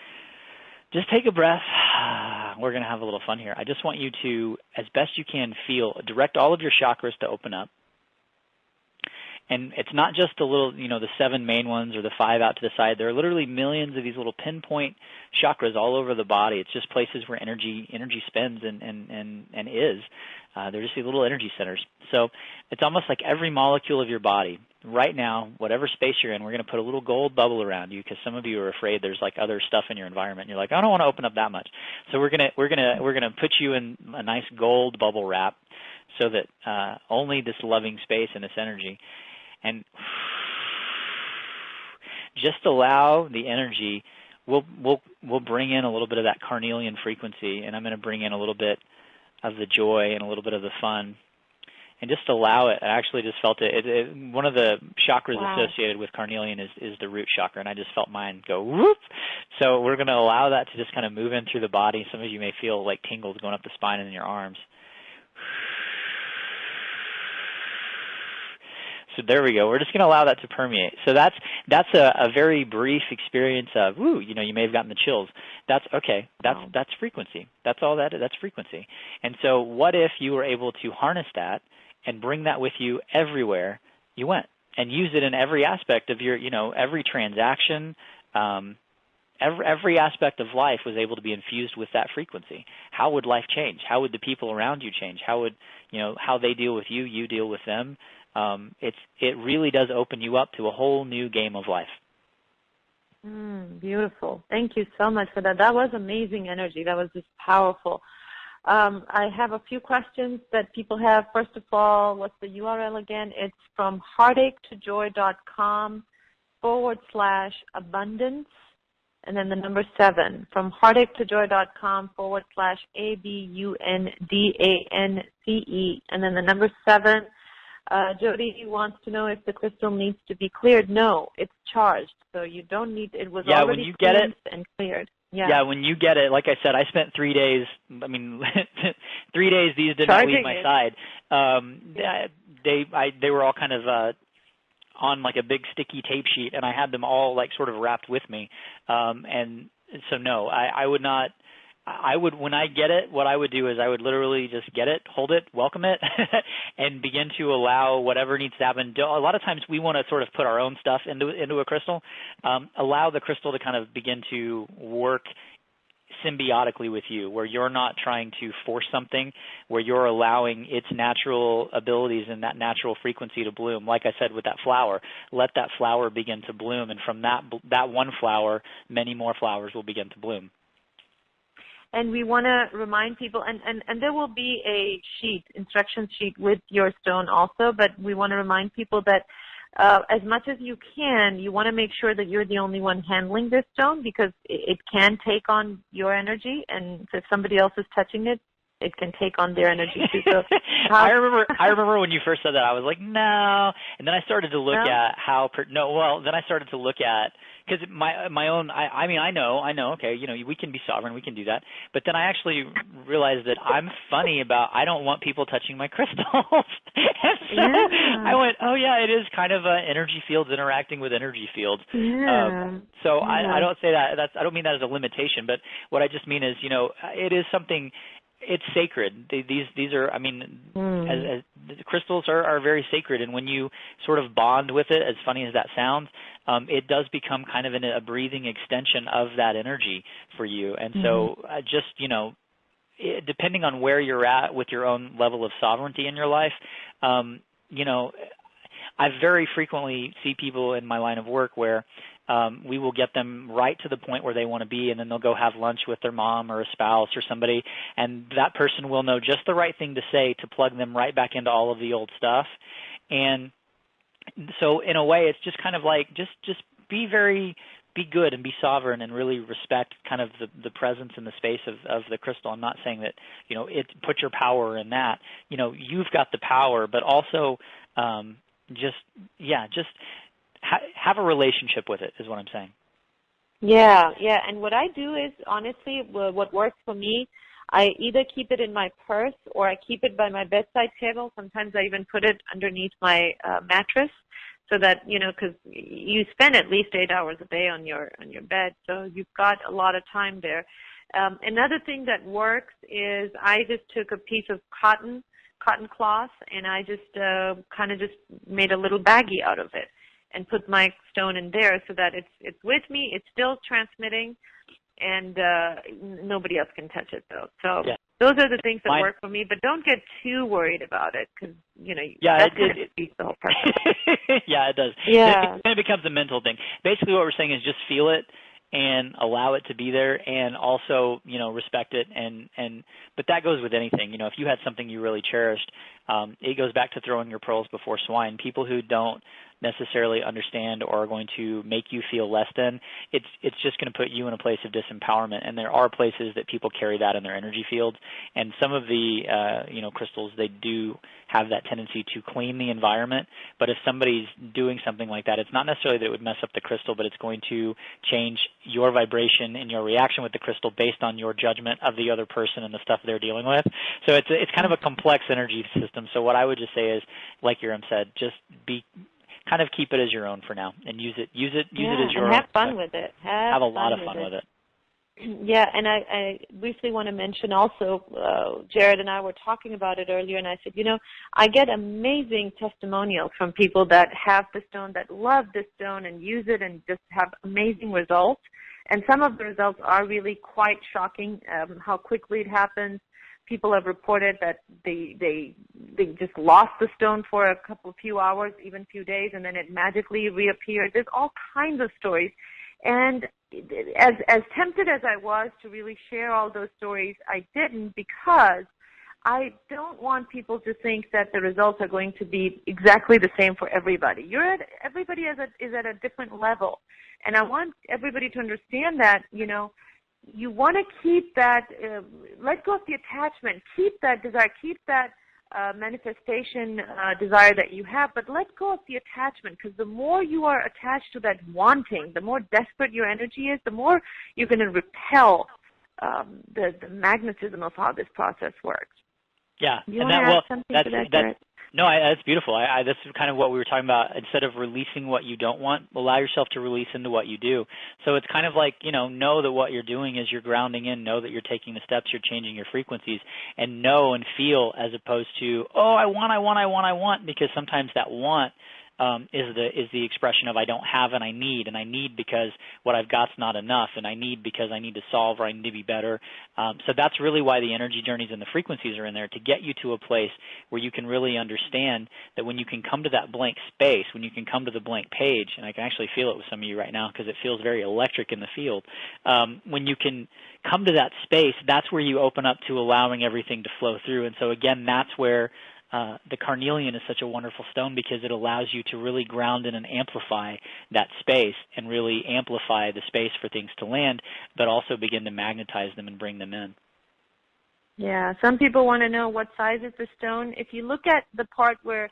just take a breath. We're going to have a little fun here. I just want you to, as best you can, direct all of your chakras to open up. And it's not just the little, the 7 main ones or the 5 out to the side. There are literally millions of these little pinpoint chakras all over the body. It's just places where energy spins and is. They're just these little energy centers. So it's almost like every molecule of your body. Right now, whatever space you're in, we're going to put a little gold bubble around you, because some of you are afraid there's other stuff in your environment. And you're like, I don't want to open up that much. So we're gonna put you in a nice gold bubble wrap, so that only this loving space and this energy. And just allow the energy. We'll bring in a little bit of that carnelian frequency, and I'm going to bring in a little bit of the joy and a little bit of the fun, and just allow it. I actually just felt it. One of the chakras associated with carnelian is the root chakra, and I just felt mine go whoop. So we're going to allow that to just kind of move in through the body. Some of you may feel like tingles going up the spine and in your arms. So there we go. We're just going to allow that to permeate. So that's a very brief experience of, you may have gotten the chills. That's okay. That's frequency. That's all that is. That's frequency. And so what if you were able to harness that and bring that with you everywhere you went, and use it in every aspect of your, every transaction, every aspect of life was able to be infused with that frequency. How would life change? How would the people around you change? How would, how they deal with you, you deal with them? It really does open you up to a whole new game of life. Beautiful. Thank you so much for that. That was amazing energy. That was just powerful. I have a few questions that people have. First of all, what's the URL again? It's from heartachetojoy.com/abundance. and then the number 7 from heartache2joy.com/ABUNDANCE, and then the number 7. Jody wants to know if the crystal needs to be cleared. No, it's charged, so you don't need. It was already when you get it and cleared. Yeah, when you get it, like I said, I spent 3 days. I mean, 3 days these did not leave my side. They were all kind of on like a big sticky tape sheet, and I had them all like sort of wrapped with me. And so no, I would not. I would, when I get it, what I would do is I would literally just get it, hold it, welcome it, and begin to allow whatever needs to happen. A lot of times we want to sort of put our own stuff into a crystal. Allow the crystal to kind of begin to work symbiotically with you, where you're not trying to force something, where you're allowing its natural abilities and that natural frequency to bloom. Like I said with that flower, let that flower begin to bloom, and from that one flower, many more flowers will begin to bloom. And we want to remind people, and there will be a instruction sheet with your stone also, but we want to remind people that as much as you can, you want to make sure that you're the only one handling this stone, because it can take on your energy, and if somebody else is touching it, it can take on their energy too. So I remember when you first said that, I was like, no, and then I started to look at how then I started to look at, because my own, I mean, I know, okay, you know, we can be sovereign, we can do that, but then I actually realized that I'm funny about, I don't want people touching my crystals. And so I went, oh yeah, it is kind of energy fields interacting with energy fields. So I don't say that, I don't mean that as a limitation, but what I just mean is, you know, it is something. It's sacred. These are, I mean, as the crystals are very sacred, and when you sort of bond with it, as funny as that sounds, it does become kind of a breathing extension of that energy for you. And so just, you know, depending on where you're at with your own level of sovereignty in your life, you know, I very frequently see people in my line of work where we will get them right to the point where they want to be, and then they'll go have lunch with their mom or a spouse or somebody, and that person will know just the right thing to say to plug them right back into all of the old stuff. And so in a way, it's just kind of like just be good and be sovereign and really respect kind of the presence and the space of the crystal. I'm not saying that, you know, put your power in that. You know, you've got the power, but also just have a relationship with it is what I'm saying. Yeah. And what I do is, honestly, what works for me, I either keep it in my purse or I keep it by my bedside table. Sometimes I even put it underneath my mattress, so that, you know, because you spend at least 8 hours a day on your bed, so you've got a lot of time there. Another thing that works is I just took a piece of cotton cloth, and I just kind of just made a little baggie out of it and put my stone in there, so that it's with me, it's still transmitting, and nobody else can touch it though. So those are the things that work for me, but don't get too worried about it, because, you know, that's going to defeat the whole purpose. Yeah, it does. Yeah. It becomes a mental thing. Basically what we're saying is just feel it and allow it to be there, and also, you know, respect it. But that goes with anything. You know, if you had something you really cherished, it goes back to throwing your pearls before swine. People who don't necessarily understand or are going to make you feel less than, it's just going to put you in a place of disempowerment. And there are places that people carry that in their energy fields, and some of the you know, crystals, they do have that tendency to clean the environment. But if somebody's doing something like that, it's not necessarily that it would mess up the crystal, but it's going to change your vibration and your reaction with the crystal based on your judgment of the other person and the stuff they're dealing with. So it's kind of a complex energy system. So what I would just say is, like Yoram said, just kind of keep it as your own for now, and use it as your own. And have fun with it. Have a lot of fun with it. Yeah, and I briefly want to mention also, Jarrad and I were talking about it earlier, and I said, you know, I get amazing testimonials from people that have the stone, that love the stone and use it and just have amazing results. And some of the results are really quite shocking, how quickly it happens. People have reported that they just lost the stone for a few hours, even few days, and then it magically reappeared. There's all kinds of stories. And as tempted as I was to really share all those stories, I didn't, because I don't want people to think that the results are going to be exactly the same for everybody. Everybody is at a different level. And I want everybody to understand that, you want to keep that, let go of the attachment, keep that desire, keep that manifestation desire that you have, but let go of the attachment, because the more you are attached to that wanting, the more desperate your energy is, the more you're going to repel the magnetism of how this process works. Yeah, you want to add something to that, Jarrad? No, that's beautiful. That's kind of what we were talking about. Instead of releasing what you don't want, allow yourself to release into what you do. So it's kind of like, know that what you're doing is you're grounding in, know that you're taking the steps, you're changing your frequencies, and know and feel, as opposed to, I want, because sometimes that want is the expression of I don't have and I need because what I've got's not enough, and I need because I need to solve or I need to be better. So that's really why the energy journeys and the frequencies are in there, to get you to a place where you can really understand that when you can come to that blank space, when you can come to the blank page, and I can actually feel it with some of you right now because it feels very electric in the field, when you can come to that space, that's where you open up to allowing everything to flow through. And so again, that's where the carnelian is such a wonderful stone, because it allows you to really ground in and amplify that space and really amplify the space for things to land, but also begin to magnetize them and bring them in. Yeah, some people want to know what size is the stone. If you look at the part where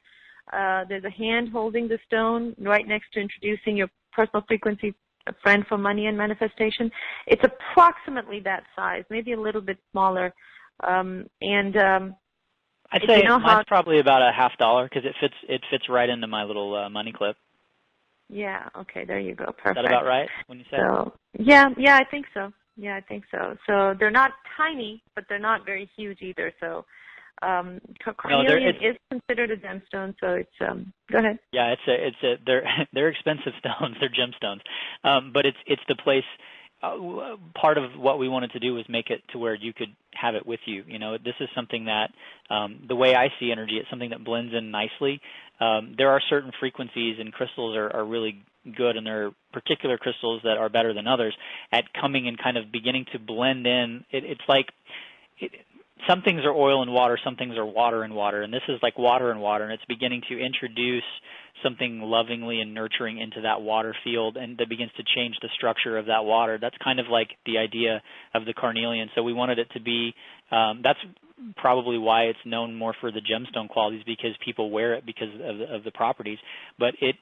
there's a hand holding the stone right next to introducing your personal frequency friend for money and manifestation, it's approximately that size, maybe a little bit smaller. I'd say mine's probably about $50 because it fits right into my little money clip. Yeah. Okay. There you go. Perfect. Is that about right when you say? So yeah, I think so. Yeah, I think so. So they're not tiny, but they're not very huge either. So carnelian is considered a gemstone. So it's go ahead. Yeah, they're expensive stones. They're gemstones, but it's the place. Part of what we wanted to do was make it to where you could have it with you. This is something that, the way I see energy, it's something that blends in nicely. There are certain frequencies, and crystals are really good, and there are particular crystals that are better than others at coming and kind of beginning to blend in. It's like some things are oil and water, some things are water and water, and this is like water and water, and it's beginning to introduce something lovingly and nurturing into that water field, and that begins to change the structure of that water. That's kind of like the idea of the carnelian. So we wanted it to be, that's probably why it's known more for the gemstone qualities, because people wear it because of the properties. But it's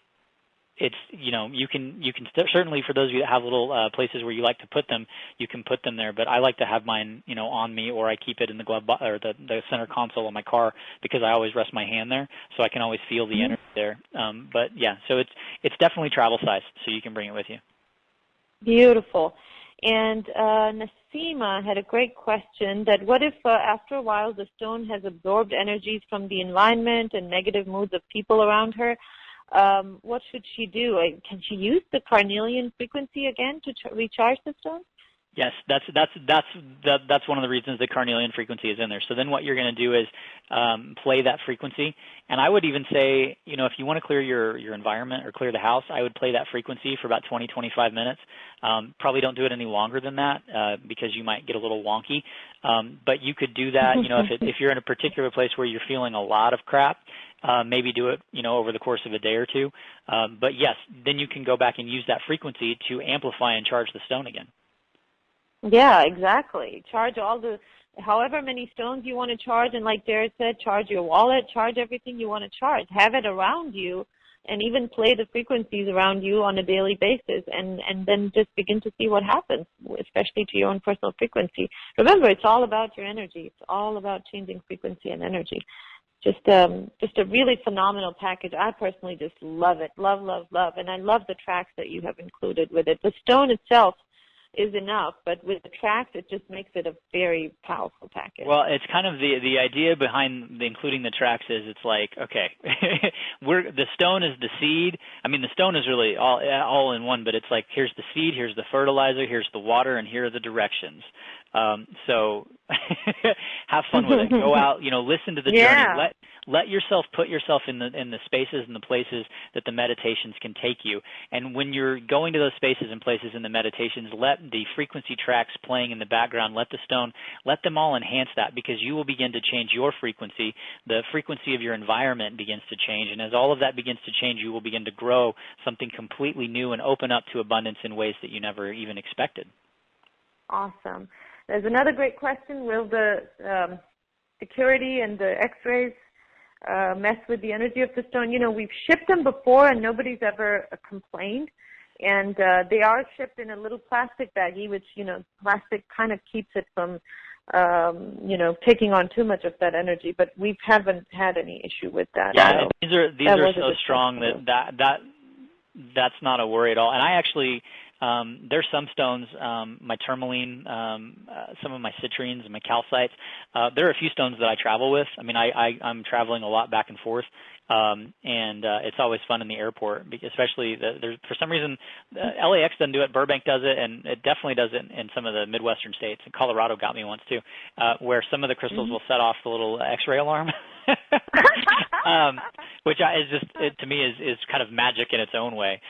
you can certainly, for those of you that have little places where you like to put them, you can put them there. But I like to have mine on me, or I keep it in the glove or the center console of my car, because I always rest my hand there, so I can always feel the energy there. But yeah, so it's definitely travel size, so you can bring it with you. Beautiful. And Nasima had a great question that what if after a while the stone has absorbed energies from the environment and negative moods of people around her? What should she do? Can she use the carnelian frequency again to recharge the stone? Yes, that's one of the reasons the carnelian frequency is in there. So then what you're going to do is play that frequency. And I would even say, if you want to clear your environment or clear the house, I would play that frequency for about 20, 25 minutes. Probably don't do it any longer than that because you might get a little wonky. But you could do that, if you're in a particular place where you're feeling a lot of crap, maybe do it, over the course of a day or two. But yes, then you can go back and use that frequency to amplify and charge the stone again. Yeah, exactly. Charge however many stones you want to charge, and like Jarrad said, charge your wallet, charge everything you want to charge. Have it around you, and even play the frequencies around you on a daily basis, and then just begin to see what happens, especially to your own personal frequency. Remember, it's all about your energy. It's all about changing frequency and energy. Just a really phenomenal package. I personally just love it. Love, love, love. And I love the tracks that you have included with it. The stone itself is enough, but with the tracks, it just makes it a very powerful package. Well, it's kind of the idea behind including the tracks is it's like, okay, the stone is the seed. I mean, the stone is really all in one, but it's like, here's the seed, here's the fertilizer, here's the water, and here are the directions. So have fun with it. Go out, listen to the journey. Let yourself put yourself in the spaces and the places that the meditations can take you. And when you're going to those spaces and places in the meditations, let the frequency tracks playing in the background, let the stone, let them all enhance that, because you will begin to change your frequency. The frequency of your environment begins to change. And as all of that begins to change, you will begin to grow something completely new and open up to abundance in ways that you never even expected. Awesome. There's another great question. Will the security and the x-rays mess with the energy of the stone? We've shipped them before and nobody's ever complained. And they are shipped in a little plastic baggie, which, plastic kind of keeps it from, taking on too much of that energy. But we haven't had any issue with that. Yeah, these are so strong that's not a worry at all. And I actually, there's some stones, my tourmaline, some of my citrines and my calcites. There are a few stones that I travel with. I mean, I'm traveling a lot back and forth, and it's always fun in the airport, especially for some reason, LAX doesn't do it, Burbank does it, and it definitely does it in some of the Midwestern states. And Colorado got me once too, where some of the crystals will set off the little X-ray alarm. Which to me is kind of magic in its own way.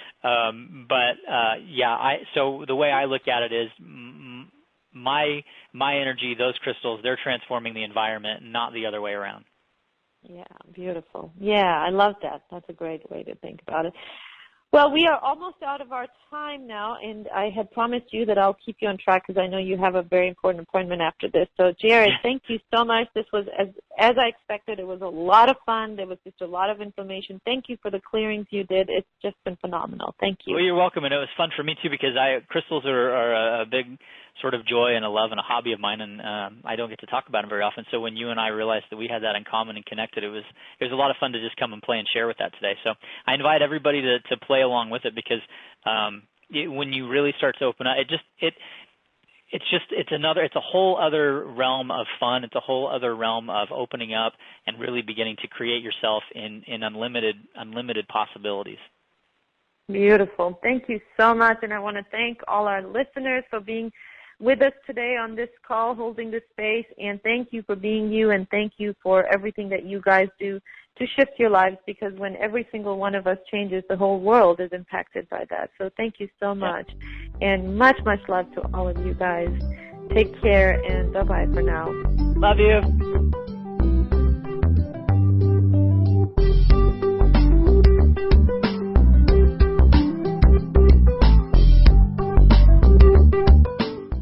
So the way I look at it is my energy, those crystals, they're transforming the environment, not the other way around. Yeah, beautiful. Yeah, I love that. That's a great way to think about it. Well, we are almost out of our time now, and I had promised you that I'll keep you on track because I know you have a very important appointment after this. So, Jarrad, thank you so much. This was, as I expected, it was a lot of fun. There was just a lot of information. Thank you for the clearings you did. It's just been phenomenal. Thank you. Well, you're welcome, and it was fun for me, too, because crystals are a big sort of joy and a love and a hobby of mine, and I don't get to talk about them very often. So when you and I realized that we had that in common and connected, it was a lot of fun to just come and play and share with that today. So I invite everybody to play along with it, because when you really start to open up, it's a whole other realm of fun. It's a whole other realm of opening up and really beginning to create yourself in unlimited possibilities. Beautiful. Thank you so much, and I want to thank all our listeners for being with us today on this call, holding this space, and thank you for being you, and thank you for everything that you guys do to shift your lives, because when every single one of us changes, the whole world is impacted by that. So thank you so much, and much, much love to all of you guys. Take care, and bye-bye for now. Love you.